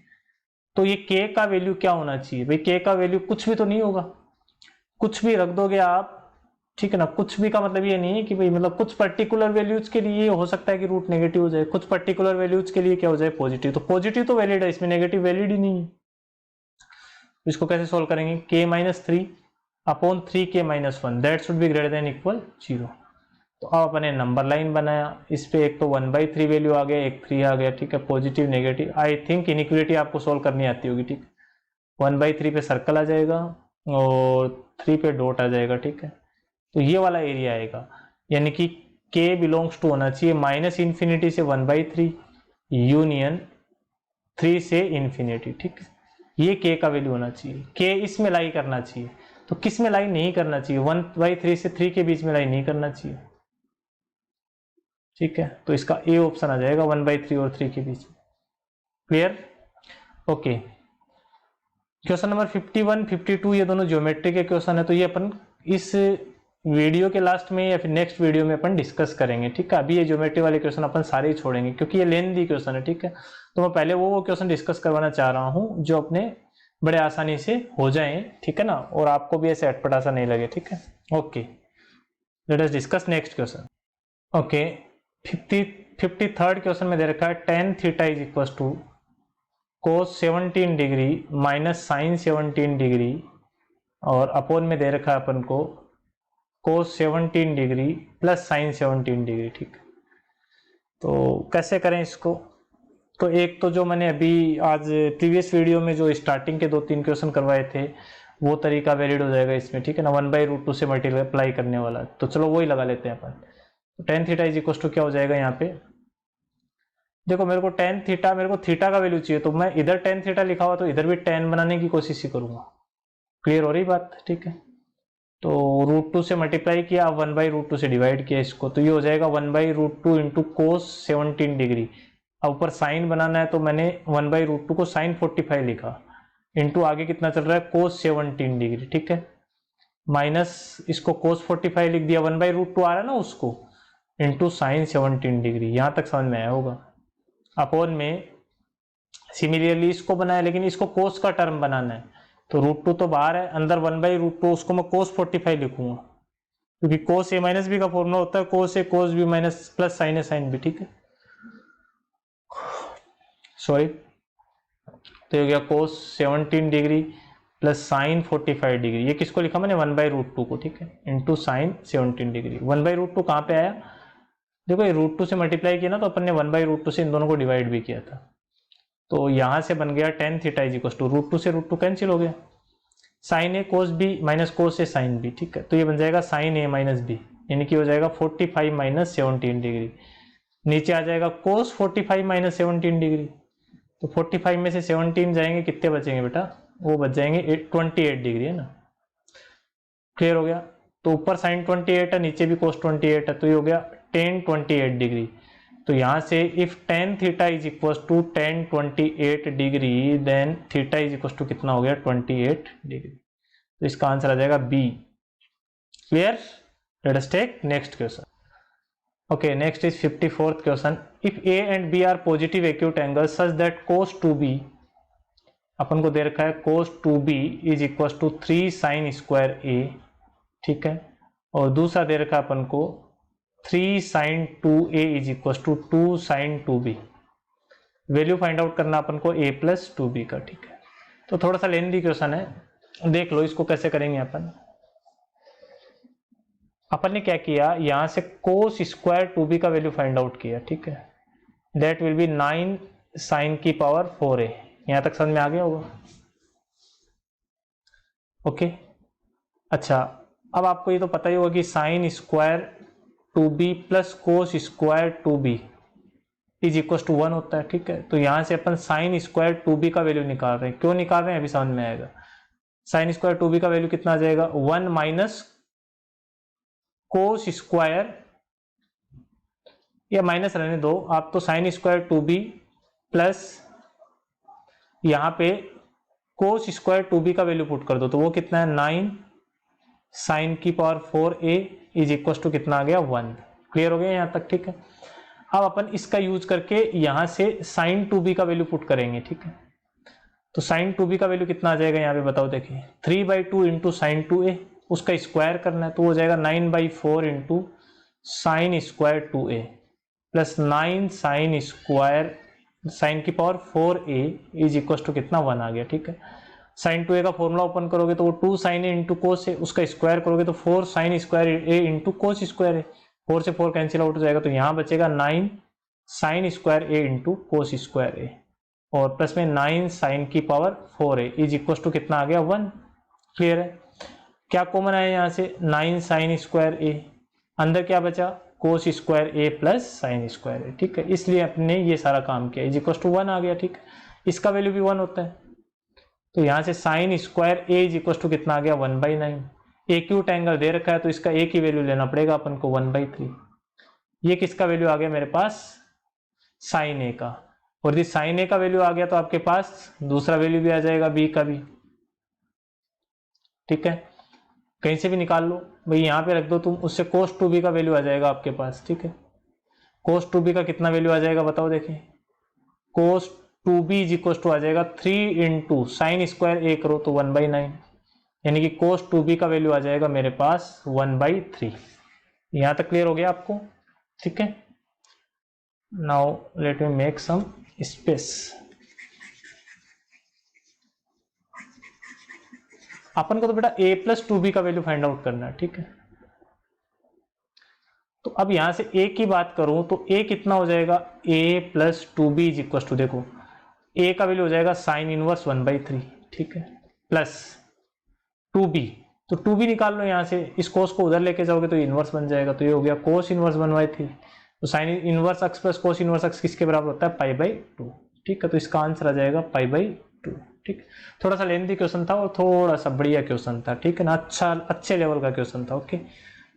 तो ये k का वैल्यू क्या होना चाहिए भाई, k का वैल्यू कुछ भी तो नहीं होगा, कुछ भी रख दोगे आप, ठीक है ना। कुछ भी का मतलब ये नहीं है कि भाई मतलब कुछ पर्टिकुलर वैल्यूज के लिए हो सकता है कि रूट नेगेटिव हो जाए, कुछ पर्टिकुलर वैल्यूज के लिए क्या हो जाए पॉजिटिव, तो पॉजिटिव तो वैलिड है, इसमें नेगेटिव वैलिड ही नहीं है। इसको कैसे सोल्व करेंगे, k minus 3 upon 3k minus 1 that should be greater than equal 0। तो अब अपने नंबर लाइन बनाया, इस पे एक तो 1/3 वैल्यू आ गया, एक 3 आ गया, ठीक है। Positive negative, I think inequality आपको सोल्व करनी आती होगी, ठीक। 1/3 पे सर्कल आ जाएगा और 3 पे डॉट आ जाएगा, ठीक है। तो ये वाला एरिया आएगा, यानी कि k बिलोंग्स टू होना चाहिए माइनस इन्फिनिटी से 1/3 यूनियन 3 से इन्फिनिटी, ठीक है। ये k का वैल्यू होना चाहिए, k इसमें लाई करना चाहिए। तो किस में लाई नहीं करना चाहिए, 1/3 से 3 के बीच में लाई नहीं करना चाहिए, ठीक है। तो इसका ए ऑप्शन आ जाएगा 1/3 और 3 के बीच में। क्लियर? ओके क्वेश्चन नंबर 51 52 ये दोनों ज्योमेट्री के क्वेश्चन है, तो ये अपन इस वीडियो के लास्ट में या फिर नेक्स्ट वीडियो में अपन डिस्कस करेंगे, ठीक है। अभी ये ज्योमेट्री वाले क्वेश्चन अपन सारे ही छोड़ेंगे क्योंकि ये लेंथी क्वेश्चन है, ठीक है। तो मैं पहले वो क्वेश्चन डिस्कस करवाना चाह रहा हूँ जो अपने बड़े आसानी से हो जाएं, ठीक है ना, और आपको भी ऐसे अटपटा सा नहीं लगे, ठीक है। Okay let us discuss next question. Okay 53rd question में दे रखा है tan theta is equal to cos 17 degree minus sine 17 degree और अपोन में दे रखा है अपन को cos 17 degree plus sine 17 degree, ठीक। तो कैसे करें इसको, तो एक तो जो मैंने अभी आज प्रीवियस वीडियो में जो स्टार्टिंग के 2-3 क्वेश्चन करवाए थे वो तरीका वैलिड हो जाएगा इसमें, ठीक है ना, 1/√2 से मल्टीप्लाई करने वाला। तो चलो वही लगा लेते हैं अपन। तो tan theta is equal to क्या हो जाएगा यहाँ पे, देखो मेरे को टेन थीटा, मेरे को थीटा का वैल्यू चाहिए, तो मैं इधर टेन थीटा लिखा हुआ तो इधर भी टेन बनाने की कोशिश ही करूंगा। क्लियर हो रही बात, ठीक है। तो √2 से मल्टीप्लाई किया, 1/√2 से डिवाइड किया इसको, तो ये हो जाएगा 1/√2 इंटू कोस 17 डिग्री। अब ऊपर साइन बनाना है तो मैंने 1/√2 को साइन 45 लिखा, इंटू आगे कितना चल रहा है कोस 17 डिग्री, ठीक है, माइनस इसको कोस 45 लिख दिया, 1/√2 आ रहा है ना उसको, इंटू साइन 17 डिग्री। यहां तक समझ में आया होगा। अपॉन में सिमिलरली इसको बनाया, लेकिन इसको कोस का टर्म बनाना है, तो √2 तो बाहर है, अंदर 1/√2, उसको मैं कोस 45 लिखूंगा, क्योंकि कोस ए माइनस बी का फॉर्मूला होता है cos A cos B minus plus sine A sine B, ठीक है, सॉरी। तो ये हो गया cos 17 degree plus sine 45 degree, ये किसको लिखा मैंने 1/√2 को, ठीक है, इंटू साइन 17 डिग्री। 1/√2 कहाँ पे आया, देखो ये √2 से मल्टीप्लाई किया ना, तो अपन ने 1/√2 से इन दोनों को डिवाइड भी किया था, तो यहां से बन गया tan theta is equal to √2 से √2 कैंसिल हो गया, sine A cos B minus cos A sine B, ठीक है, तो ये बन जाएगा साइन ए माइनस बी, यानी कि हो जाएगा 45 माइनस 17 डिग्री। नीचे आ जाएगा कोस 45 माइनस 17 डिग्री, तो 45 में से 17 जाएंगे, कितने बचेंगे बेटा, वो बच जाएंगे 28 डिग्री, है ना। क्लियर हो गया। तो ऊपर साइन 28 है, नीचे भी कोस 28 है, तो ये हो गया tan 28 डिग्री। तो यहां से if tan theta is equal to tan 28 degree, then theta is equal to कितना हो गया 28 डिग्री। तो इसका आंसर आ जाएगा B. Clear, let us take next question. Okay, next is 54th question. If A and B are positive acute angle such that cos 2b, अपन को दे रखा है cos 2b is equal to 3 sin square a, ठीक है, और दूसरा दे रखा है अपन को 3 sin 2a is equal to 2 sin 2b। Value find out करना अपन को a प्लस 2b का, ठीक है। तो थोड़ा सा लेंथी क्वेश्चन है, देख लो इसको कैसे करेंगे। अपन ने क्या किया, यहां से cos स्क्वायर 2b का वैल्यू फाइंड आउट किया, ठीक है, दैट विल बी 9 sin की पावर 4a। यहां तक समझ में आ गया होगा, ओके। अच्छा, अब आपको ये तो पता ही होगा कि sine square 2b plus cos square 2b is equal to 1 होता है, ठीक है। तो यहां से अपन साइन स्क्वायर 2b का वैल्यू निकाल रहे हैं, क्यों निकाल रहे हैं अभी समझ में आएगा। साइन स्क्वायर 2b का वैल्यू कितना आ जाएगा, 1 माइनस कोस स्क्वायर, या माइनस रहने दो आप, तो साइन स्क्वायर 2b प्लस यहां पे कोस स्क्वायर 2b का वैल्यू पुट कर दो, तो वो कितना है 9 साइन की power 4a is equal to कितना आ गया 1। क्लियर हो गया यहां तक, ठीक है। अब अपन इसका यूज करके यहां से साइन 2b का वैल्यू पुट करेंगे, ठीक है। तो साइन 2b का वैल्यू कितना आ जाएगा यहाँ पे बताओ, देखिए 3/2 इंटू साइन 2a, उसका स्क्वायर करना है, तो हो जाएगा 9/4 into sine square 2a plus 9 sine square sine की power 4a is equal to कितना 1 आ गया, ठीक है। साइन 2a का फॉर्मूला ओपन करोगे तो वो 2 साइन ए इंटू कोस है, उसका स्क्वायर करोगे तो 4 साइन स्क्वायर ए इंटू कोस स्क्वायर है, 4 से 4 कैंसिल आउट हो जाएगा, तो यहाँ बचेगा 9 साइन स्क्वायर ए इंटू कोस स्क्वायर ए, और प्लस में 9 साइन की power 4a is equal to कितना आ गया 1। क्लियर है। क्या कॉमन आया यहाँ से 9 साइन स्क्वायर ए, अंदर क्या बचा कोस स्क्वायर ए प्लस साइन स्क्वायर ए, ठीक है, इसलिए अपने ये सारा काम किया, इज इक्वल टू 1 आ गया, ठीक है। इसका वैल्यू भी 1 होता है, तो यहाँ से sine square A is equal to कितना आ गया 1/9। एक्यूट एंगल दे रखा है तो इसका ए की वैल्यू लेना पड़ेगा अपन को 1/3। ये किसका वैल्यू आ गया मेरे पास, साइन ए का, और यदि साइन ए का वैल्यू आ गया तो आपके पास दूसरा वैल्यू भी आ जाएगा बी का भी, ठीक है, कहीं से भी निकाल लो भाई, यहाँ पे रख दो तुम, उससे कोस 2b का वैल्यू आ जाएगा आपके पास, ठीक है। कोस 2b का कितना वैल्यू आ जाएगा बताओ, देखिए कोस 2b इज इक्वल टू आ जाएगा 3 इंटू साइन स्क्वायर ए करो तो 1/9, यानी कि कोस 2b का वैल्यू आ जाएगा मेरे पास 1/3। यहां तक क्लियर हो गया आपको, ठीक है। Now let me make some space. अपन को तो बेटा a प्लस 2b का वैल्यू फाइंड आउट करना है, ठीक है। तो अब यहां से a की बात करूं तो a कितना हो जाएगा, a plus 2b is equal to, देखो a का वैल्यू हो जाएगा साइन इनवर्स 1/3, ठीक है, प्लस 2b, तो 2b निकाल लो यहाँ से, इस कोस को उधर लेके जाओगे तो इनवर्स बन जाएगा, तो ये हो गया कोस इनवर्स 1/3। तो sine inverse x plus cos inverse x किसके बराबर होता है, π/2। ठीक है, तो इसका आंसर आ जाएगा π/2। ठीक, थोड़ा सा लेंथी क्वेश्चन था और थोड़ा सा बढ़िया क्वेश्चन था, ठीक है ना, अच्छे लेवल का क्वेश्चन था। ओके,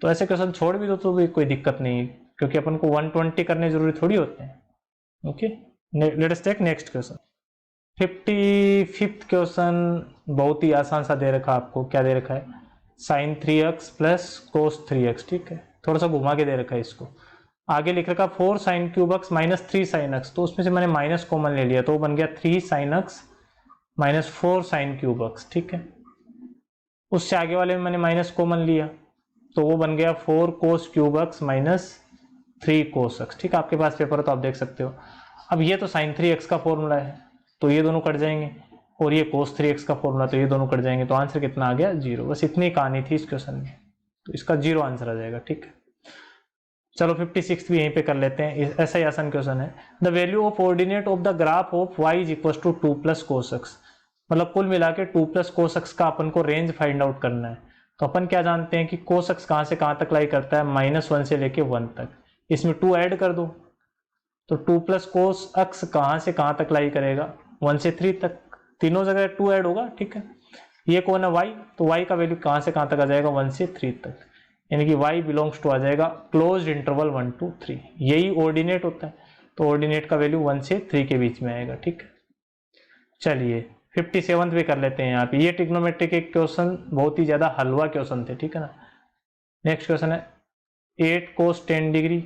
तो ऐसे क्वेश्चन छोड़ भी दो तो भी कोई दिक्कत नहीं है, क्योंकि अपन को 120 करने जरूरी थोड़ी होते हैं। Okay, let us take next question. 55th question बहुत ही आसान सा दे रखा आपको, क्या दे रखा है, sin 3x plus cos 3x। ठीक है, थोड़ा सा घुमा के दे रखा है इसको, आगे लिख रखा 4 sin cube x minus 3 sin x, तो उसमें से मैंने माइनस कॉमन ले लिया तो वो बन गया 3 sin x minus 4 sin cube x। ठीक है, उससे आगे वाले में मैंने माइनस कॉमन लिया तो वो बन गया 4 cos cube x minus 3 cos x। ठीक है, आपके पास पेपर है तो आप देख सकते हो। अब ये तो sin 3x का फॉर्मूला है तो ये दोनों कट जाएंगे, और ये cos 3x का फॉर्मूला तो ये दोनों कट जाएंगे, तो आंसर कितना आ गया, 0। बस इतनी कहानी थी इस क्वेश्चन में, तो इसका 0 आंसर आ जाएगा। ठीक है, चलो 56 भी यहीं पे कर लेते हैं, ऐसा ही आसान क्वेश्चन है। The value of ordinate of the graph of y is equal to 2 plus cos x, मतलब कुल मिला के 2 प्लस कोस एक्स का अपन को रेंज फाइंड आउट करना है। तो अपन क्या जानते हैं कि कोस एक्स कहाँ से कहाँ तक लाई करता है, -1 से लेके 1 तक, इसमें 2 ऐड कर दो तो 2 प्लस कोस एक्स कहाँ से कहाँ तक लाई करेगा, 1 से 3 तक, तीनों जगह 2 ऐड होगा। ठीक है, ये कौन है y, तो y का वैल्यू कहाँ से कहाँ तक आ जाएगा, 1 से 3 तक, यानी कि y बिलोंग्स टू आ जाएगा क्लोज्ड इंटरवल 1 to 3, यही ऑर्डिनेट होता है, तो ऑर्डिनेट का वैल्यू 1 से 3 के बीच में आएगा। ठीक है, चलिए 57th भी कर लेते हैं यहाँ पे, ये ट्रिग्नोमेट्रिक एक क्वेश्चन बहुत ही ज्यादा हलवा क्वेश्चन थे। ठीक है ना, नेक्स्ट क्वेश्चन है 8 cos 10 degree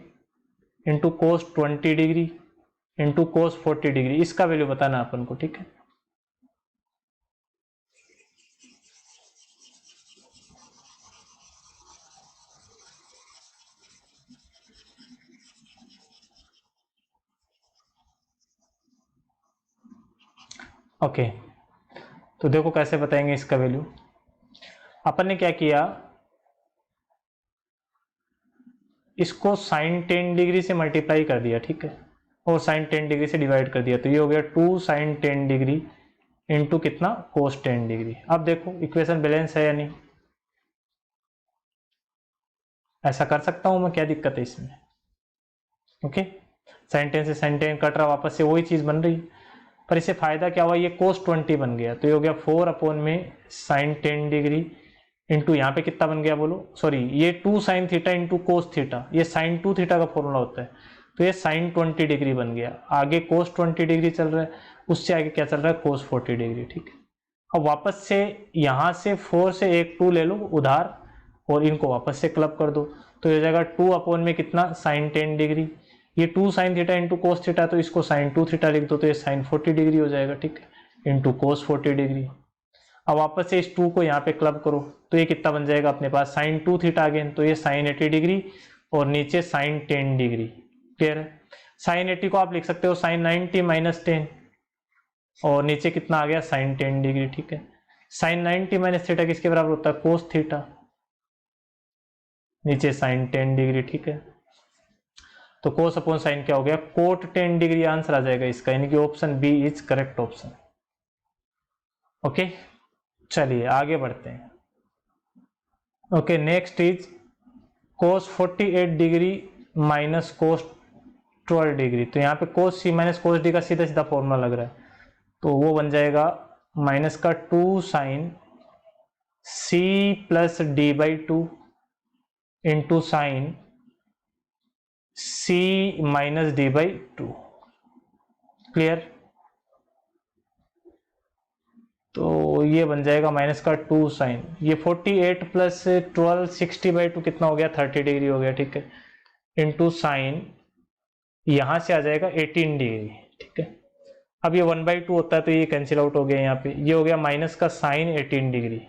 into cos 20 degree into cos 40 degree, इसका वैल्यू बताना अपन को। ठीक है, ओके, तो देखो कैसे बताएंगे इसका वैल्यू। अपन ने क्या किया, इसको साइन 10 डिग्री से मल्टीप्लाई कर दिया। ठीक है, और साइन 10 डिग्री से डिवाइड कर दिया, तो ये हो गया 2 साइन 10 डिग्री इंटू कितना, कोस 10 डिग्री। अब देखो इक्वेशन बैलेंस है या नहीं, ऐसा कर सकता हूं मैं, क्या दिक्कत है इसमें। ओके, साइन 10 से साइन 10 कट रहा, वापस से वही चीज बन रही, पर इससे फायदा क्या हुआ, ये कोस 20 बन गया, तो ये हो गया 4 अपॉन में साइन 10 डिग्री इंटू यहाँ पे कितना बन गया बोलो, सॉरी ये 2 sine theta into cos theta, ये साइन 2 थीटा का फॉर्मूला होता है, तो ये साइन 20 डिग्री बन गया, आगे कोस 20 डिग्री चल रहा है, उससे आगे क्या चल रहा है, कोस 40 डिग्री। ठीक है, अब वापस से यहाँ से 4 से एक 2 ले लो उधार और इनको वापस से क्लब कर दो, तो ये हो जाएगा 2 अपॉन में कितना, साइन 10 डिग्री, ये 2 sine theta into cos theta, तो इसको साइन 2 थीटा लिख दो, तो ये साइन 40 डिग्री हो जाएगा। ठीक है, इंटू कोस 40 डिग्री। अब वापस से इस 2 को यहाँ पे क्लब करो, तो ये कितना बन जाएगा अपने पास, साइन 2 थीटा अगेन, तो ये साइन 80 डिग्री और नीचे साइन 10 डिग्री। क्लियर है, साइन 80 को आप लिख सकते हो साइन 90 माइनस 10, और नीचे कितना आ गया, साइन 10 डिग्री। ठीक है, साइन 90 माइनस थीटा किसके बराबर होता है, कोस थीटा, नीचे साइन 10 डिग्री। ठीक है, तो कोस अपॉन साइन क्या हो गया, कोट 10 डिग्री आंसर आ जाएगा इसका, यानी कि option B is correct option. Okay, चलिए आगे बढ़ते हैं। Okay, next is cos 48 degree minus cos 12 degree, तो यहाँ पे कोस सी माइनस कोस डी का सीधा सीधा फॉर्मूला लग रहा है, तो वो बन जाएगा माइनस का 2 sine C plus D by 2 into sine C minus D by 2। Clear, तो ये बन जाएगा माइनस का 2 साइन, ये 48 प्लस 12 60/2 कितना हो गया, 30 डिग्री हो गया। ठीक है, इंटू साइन यहां से आ जाएगा 18 डिग्री। ठीक है, अब ये 1/2 होता है तो ये कैंसिल आउट हो गया, यहाँ पे ये हो गया माइनस का साइन 18 डिग्री,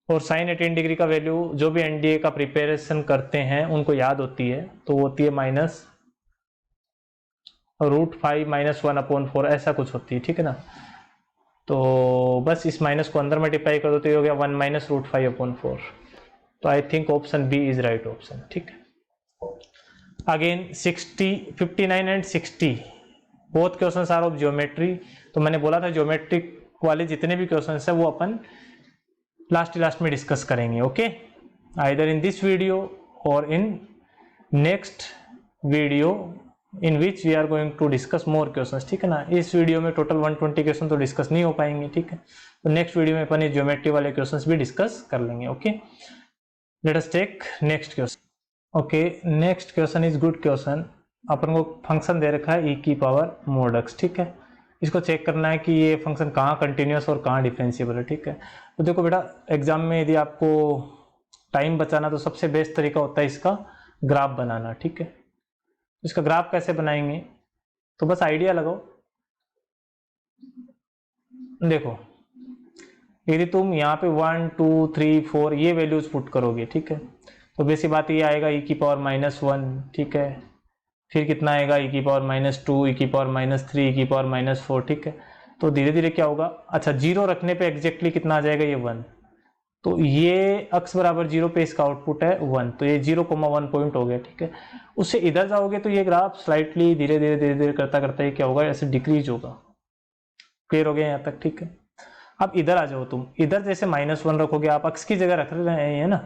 और साइन 18 डिग्री का वैल्यू जो भी एनडीए का प्रिपरेशन करते हैं उनको याद होती है, तो होती है माइनस √5 माइनस 1/4, ऐसा कुछ होती है। ठीक है ना, तो बस इस माइनस को अंदर मल्टीप्लाई कर दो तो ये हो गया 1 माइनस √5/4, तो I think option B is right option. ठीक है, again 59 and 60 both questions are of geometry, तो मैंने बोला था ज्योमेट्रिक वाले जितने भी क्वेश्चंस है वो अपन लास्ट में डिस्कस करेंगे। Okay, either in this video और in next video in which we are going to discuss more questions, ठीक है ना। इस वीडियो में टोटल 120 क्वेश्चन तो डिस्कस नहीं हो पाएंगे, ठीक है। तो नेक्स्ट वीडियो में अपन ज्योमेट्री वाले क्वेश्चंस भी डिस्कस कर लेंगे। Okay, let us take next question. Okay, next question is good question. अपन को फंक्शन दे रखा है e की पावर mod x, ठीक है। इसको चेक करना है कि ये फंक्शन कहाँ कंटिन्यूस और कहाँ डिफरेंशिएबल है, ठीक है। तो देखो बेटा, एग्जाम में यदि आपको टाइम बचाना तो सबसे बेस्ट तरीका होता है इसका ग्राफ बनाना, ठीक है। इसका ग्राफ कैसे बनाएंगे, तो बस आइडिया लगाओ। देखो, यदि तुम यहाँ पे 1 2 3 4 ये वैल्यूज पुट करोगे, ठीक है, तो बेसिक बात ये आएगा e की पावर -1, ठीक है। फिर कितना आएगा e की पावर -2, e की पावर -3, e की पावर -4, ठीक है। तो धीरे धीरे क्या होगा, अच्छा 0 रखने पे एग्जैक्टली कितना आ जाएगा, ये 1। तो ये x बराबर 0 पे इसका आउटपुट है 1, तो ये 0,1 पॉइंट हो गया, ठीक है। उससे इधर जाओगे तो ये ग्राफ स्लाइटली धीरे धीरे करता करता ये क्या होगा, ऐसे डिक्रीज होगा। क्लियर हो गया यहाँ तक, ठीक है। अब इधर आ जाओ तुम, इधर जैसे -1 रखोगे, आप x की जगह रख रहे हैं ना,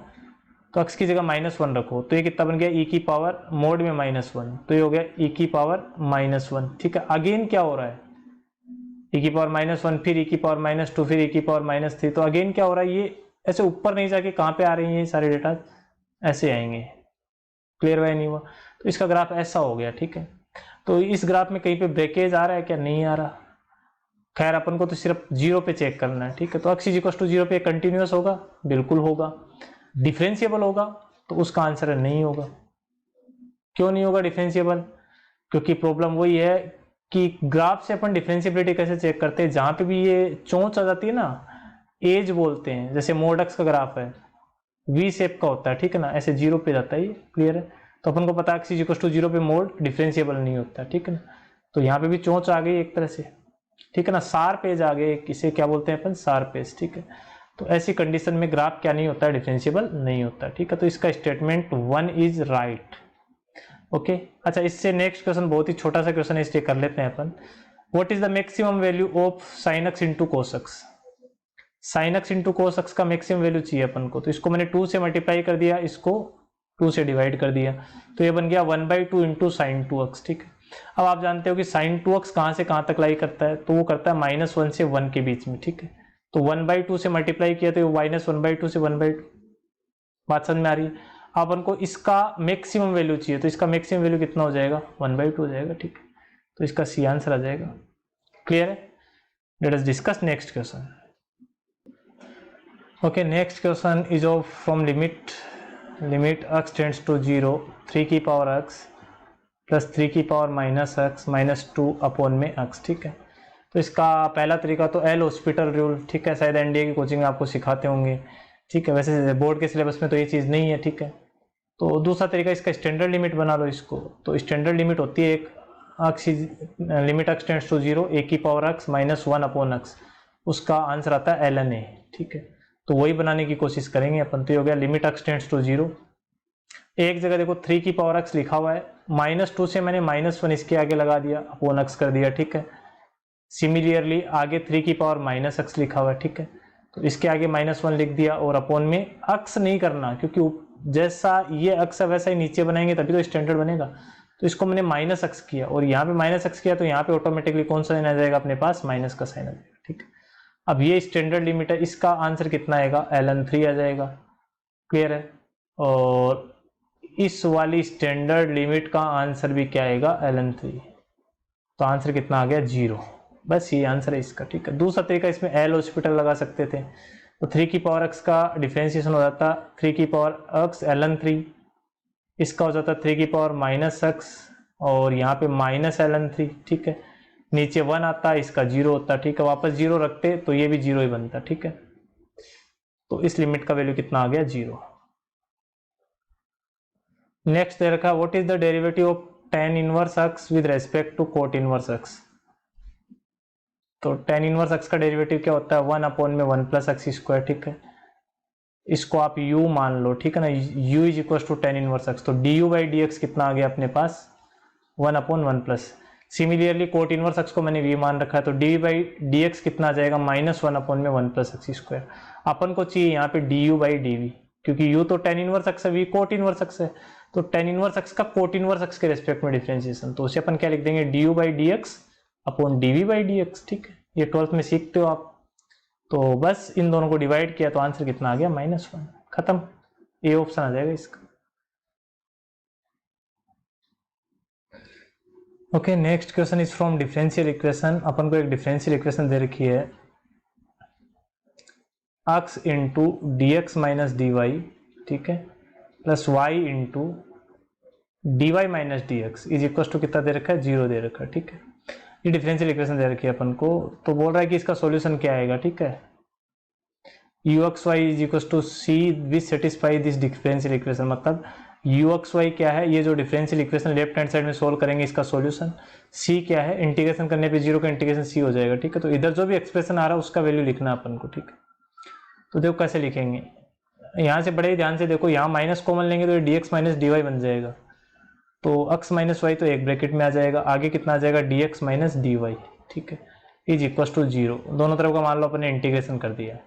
तो x की जगह -1 रखो, तो ये कितना बन गया, e की पावर मोड में -1, तो ये हो गया e की पावर -1, ठीक है। अगेन क्या हो रहा है, e की पावर -1, फिर e की पावर -2, फिर e की पावर -3, तो अगेन क्या हो रहा है, ये ऐसे ऊपर नहीं जाके कहाँ पे आ रही है, ये सारे डेटा ऐसे आएंगे। क्लियर हुआ नहीं हुआ, तो इसका ग्राफ ऐसा हो गया, ठीक है। तो इस ग्राफ में कहीं पे ब्रेकेज आ रहा है क्या, नहीं आ रहा। खैर अपन को तो सिर्फ 0 पे चेक करना है, ठीक है। तो x = 0 पे कंटिन्यूस होगा, बिल्कुल होगा। डिफरेंशिएबल होगा, तो उसका आंसर नहीं होगा। क्यों नहीं होगा डिफरेंशिएबल, क्योंकि प्रॉब्लम वही है कि ग्राफ से अपन डिफरेंशिएबिलिटी कैसे चेक करते हैं, जहां पे भी ये चोंच आ जाती है ना, एज बोलते हैं। जैसे mod x का ग्राफ है, वी शेप का होता है, ठीक है ना, ऐसे 0 पे जाता है, ये क्लियर है। तो अपन को पता है x = 0 पे मोड डिफरेंशिएबल नहीं होता, ठीक है ना। तो यहाँ पे भी चोंच आ गई एक तरह से, ठीक है ना, शार्प एज आ गए, इसे क्या बोलते हैं अपन, शार्प एज, ठीक है। तो ऐसी कंडीशन में ग्राफ क्या नहीं होता है, डिफरेंशिएबल नहीं होता, ठीक है। तो इसका स्टेटमेंट 1 इज राइट। ओके, अच्छा इससे नेक्स्ट क्वेश्चन बहुत ही छोटा सा क्वेश्चन है, इसलिए कर लेते हैं अपन। What is the maximum value of sin x into cos x। sin x into cos x का मैक्सिमम वैल्यू चाहिए अपन को, तो इसको मैंने 2 से मल्टीप्लाई कर दिया, इसको 2 से डिवाइड कर दिया, तो ये बन गया 1/2 इंटू sin 2x, ठीक है। अब आप जानते हो कि sin 2x कहाँ से कहाँ तक लाई करता है, तो वो करता है -1 से 1 के बीच में, ठीक है। तो 1/2 से मल्टीप्लाई किया तो -1/2 से 1/2, बात समझ में आ रही है। अब अपन को इसका मैक्सिमम वैल्यू चाहिए, तो इसका मैक्सिमम वैल्यू कितना हो जाएगा, 1/2 हो जाएगा, ठीक है। तो इसका सी आंसर आ जाएगा। क्लियर है, let us discuss next question. Okay, next question is of from limit x tends to 0 3 की पावर x प्लस 3 की पावर -x -2 अपॉन में x, ठीक है। तो इसका पहला तरीका तो एल हॉस्पिटल रूल, ठीक है, शायद एनडीए की कोचिंग में आपको सिखाते होंगे, ठीक है। वैसे बोर्ड के सिलेबस में तो ये चीज़ नहीं है, ठीक है। तो दूसरा तरीका, इसका स्टैंडर्ड लिमिट बना लो इसको। तो स्टैंडर्ड लिमिट होती है एक limit x tends to 0 a की पावर x -1 अपॉन x, उसका आंसर आता है ln a, ठीक है। तो वही बनाने की कोशिश करेंगे अपन। तो ये हो गया लिमिट x टेंड्स टू 0, एक जगह देखो 3 की पावर x लिखा हुआ है, -2 से मैंने -1 इसके आगे लगा दिया, अपॉन x कर दिया, ठीक है। सिमिलरली आगे 3 की पावर -x लिखा हुआ है, ठीक है। तो इसके आगे -1 लिख दिया और अपॉन में x नहीं करना, क्योंकि जैसा ये x है वैसा ही नीचे बनाएंगे तभी तो स्टैंडर्ड बनेगा। तो इसको मैंने -x किया और यहाँ पे -x किया, तो यहाँ पे ऑटोमेटिकली कौन सा साइन आ जाएगा अपने पास, माइनस का साइन आ जाएगा, ठीक है। अब ये स्टैंडर्ड लिमिट है, इसका आंसर कितना आएगा, ln 3 आ जाएगा। क्लियर है, और इस वाली स्टैंडर्ड लिमिट का आंसर भी क्या आएगा, ln 3। तो आंसर कितना आ गया, 0। बस ये आंसर है इसका, ठीक है। दूसरा तरीका, इसमें एल हॉस्पिटल लगा सकते थे, तो 3 की पावर x का डिफरेंशिएशन हो जाता 3 की पावर x ln 3, इसका हो जाता 3 की पावर -x और यहाँ पे -ln 3, ठीक है। नीचे 1 आता, इसका 0 होता, ठीक है। वापस 0 रखते तो ये भी 0 ही बनता, ठीक है। तो इस लिमिट का वैल्यू कितना आ गया, 0। नेक्स्ट दे रखा, what is the derivative of tan inverse x with respect to cot inverse x। तो tan इनवर्स x का डेरिवेटिव क्या होता है, 1 अपॉन में 1 प्लस x स्क्वायर, ठीक है। इसको आप u मान लो, ठीक है ना, u is equal to tan inverse x। तो du बाई dx कितना आ गया अपने पास, 1 upon 1 plus, similarly cot inverse x को मैंने v मान रखा है, तो डी बाई डी एक्स कितना आ जाएगा, -1 अपॉन में 1 प्लस एक्स स्क्वायर। अपन को चाहिए यहाँ पे D U by D V, क्योंकि u तो टेन इनवर्स अक्स है, v कोट इनवर्स अक्स है, तो टेन इनवर्स अक्स का कोट इनवर्स अक्स के रेस्पेक्ट में डिफरेंशिएशन, तो उसे अपन क्या लिख देंगे, D U by D X upon D V by D X. ठीक है, ये 12th में सीखते हो आप। तो बस इन दोनों को डिवाइड किया तो आंसर कितना आ गया, -1, खत्म। ये ऑप्शन आ जाएगा इसका। Okay, next question is from differential equation. अपन को एक डिफरेंशियल इक्वेशन दे रखी है, x into d x minus D Y, ठीक है, plus y into d y minus d x is equal to कितना दे रखा है, 0 दे रखा है। ठीक है, ये डिफरेंशियल इक्वेशन दे रखी है अपन को, तो बोल रहा है कि इसका सॉल्यूशन क्या आएगा। ठीक है, U X Y is equal to C which satisfy this differential equation, मतलब यू एक्स वाई क्या है, ये जो differential equation left hand side में सोल्व करेंगे इसका सॉल्यूशन, सी क्या है, इंटीग्रेशन करने पे 0 का इंटीग्रेशन सी हो जाएगा। ठीक है, तो इधर जो भी एक्सप्रेशन आ रहा है उसका वैल्यू लिखना अपन को। ठीक है, तो देखो कैसे लिखेंगे, यहाँ से बड़े ही ध्यान से देखो, यहाँ माइनस कॉमन लेंगे तो D x minus D Y बन जाएगा, तो एक्स माइनस वाई तो एक ब्रैकेट में आ जाएगा, आगे कितना आ जाएगा, D x minus D Y. ठीक है, इज इक्वल टू 0, दोनों तरफ का मान लो अपने इंटीग्रेशन कर दिया।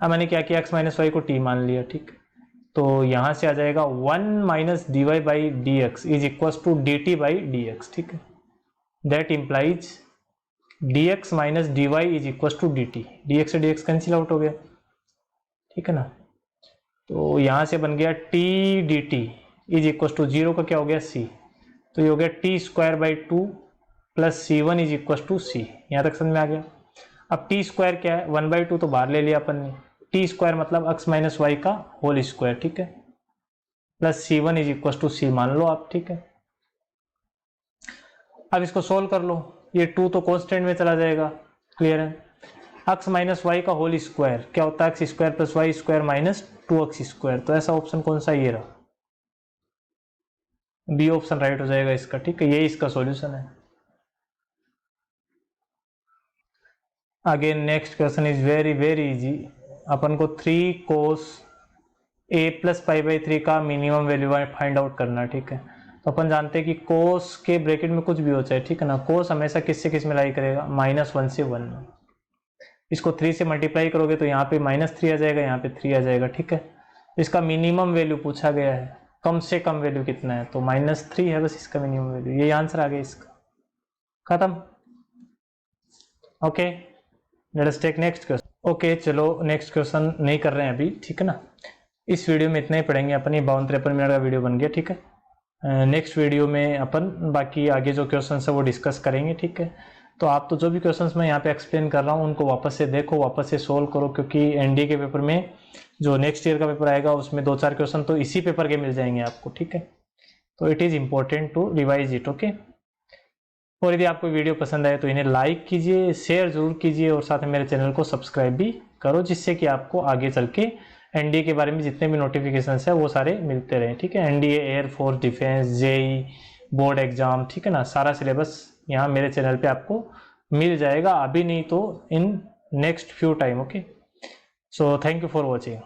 अब मैंने क्या किया, एक्स माइनस वाई को टी मान लिया। ठीक है, तो यहाँ से आ जाएगा 1 minus D Y by D x is equal to D T by D X. ठीक है, that implies D x minus D Y is equal to D T, D X से डी एक्स कैंसिल आउट हो गया। ठीक है ना, तो यहाँ से बन गया T D T is equal to 0 का क्या हो गया, सी, तो ये हो गया t square by 2 plus c one is equal to c. यहाँ तक समझ में आ गया। अब टी स्क्वायर क्या है, 1/2 तो बाहर ले लिया अपन ने, टी स्क्वायर मतलब एक्स माइनस वाई का होल स्क्वायर। ठीक है, plus c one is equal to c मान लो आप। ठीक है, अब इसको सोल्व कर लो, ये 2 तो कॉन्स्टेंट में चला जाएगा, क्लियर है। एक्स माइनस वाई का होल स्क्वायर क्या होता है, X square plus Y square minus 2x square, तो ऐसा ऑप्शन कौन सा, ये रहा, बी ऑप्शन राइट हो जाएगा इसका। ठीक है, ये इसका सॉल्यूशन है। Again next question is very very easy. अपन को 3 cos a plus pi by 3 का मिनिमम वैल्यू फाइंड आउट करना है। ठीक है, तो अपन जानते हैं कि cos के ब्रैकेट में कुछ भी हो जाए, ठीक है ना, cos हमेशा किस से किस में लाई करेगा, -1 से 1 में। इसको 3 से मल्टीप्लाई करोगे तो यहाँ पे -3 आ जाएगा, यहाँ पे 3 आ जाएगा। ठीक है, इसका मिनिमम वैल्यू पूछा गया है, कम से कम वैल्यू कितना है, तो -3 है बस इसका मिनिमम वैल्यू, ये आंसर आ गया इसका, खत्म। Okay, let us take next question. Okay, चलो नेक्स्ट क्वेश्चन नहीं कर रहे हैं अभी, ठीक है ना, इस वीडियो में इतना ही पढ़ेंगे अपन, ये 52-53 मिनट का वीडियो बन गया। ठीक है, नेक्स्ट वीडियो में अपन बाकी आगे जो क्वेश्चन है वो डिस्कस करेंगे। ठीक है, तो आप तो जो भी क्वेश्चंस मैं यहाँ पे एक्सप्लेन कर रहा हूँ उनको वापस से देखो, वापस से सोल्व करो, क्योंकि एनडीए के पेपर में जो नेक्स्ट ईयर का पेपर आएगा उसमें 2-4 क्वेश्चन तो इसी पेपर के मिल जाएंगे आपको। ठीक है, तो it is important to revise it. Okay, और यदि आपको वीडियो पसंद आए तो इन्हें लाइक कीजिए, शेयर जरूर कीजिए, और साथ में मेरे चैनल को सब्सक्राइब भी करो, जिससे कि आपको आगे चल के एनडीए के बारे में जितने भी नोटिफिकेशन है वो सारे मिलते रहें। ठीक है, NDA, air force, defence, JE, board exam, ठीक है ना, सारा सिलेबस यहाँ मेरे चैनल पे आपको मिल जाएगा, अभी नहीं तो in next few time. Okay, so thank you for watching.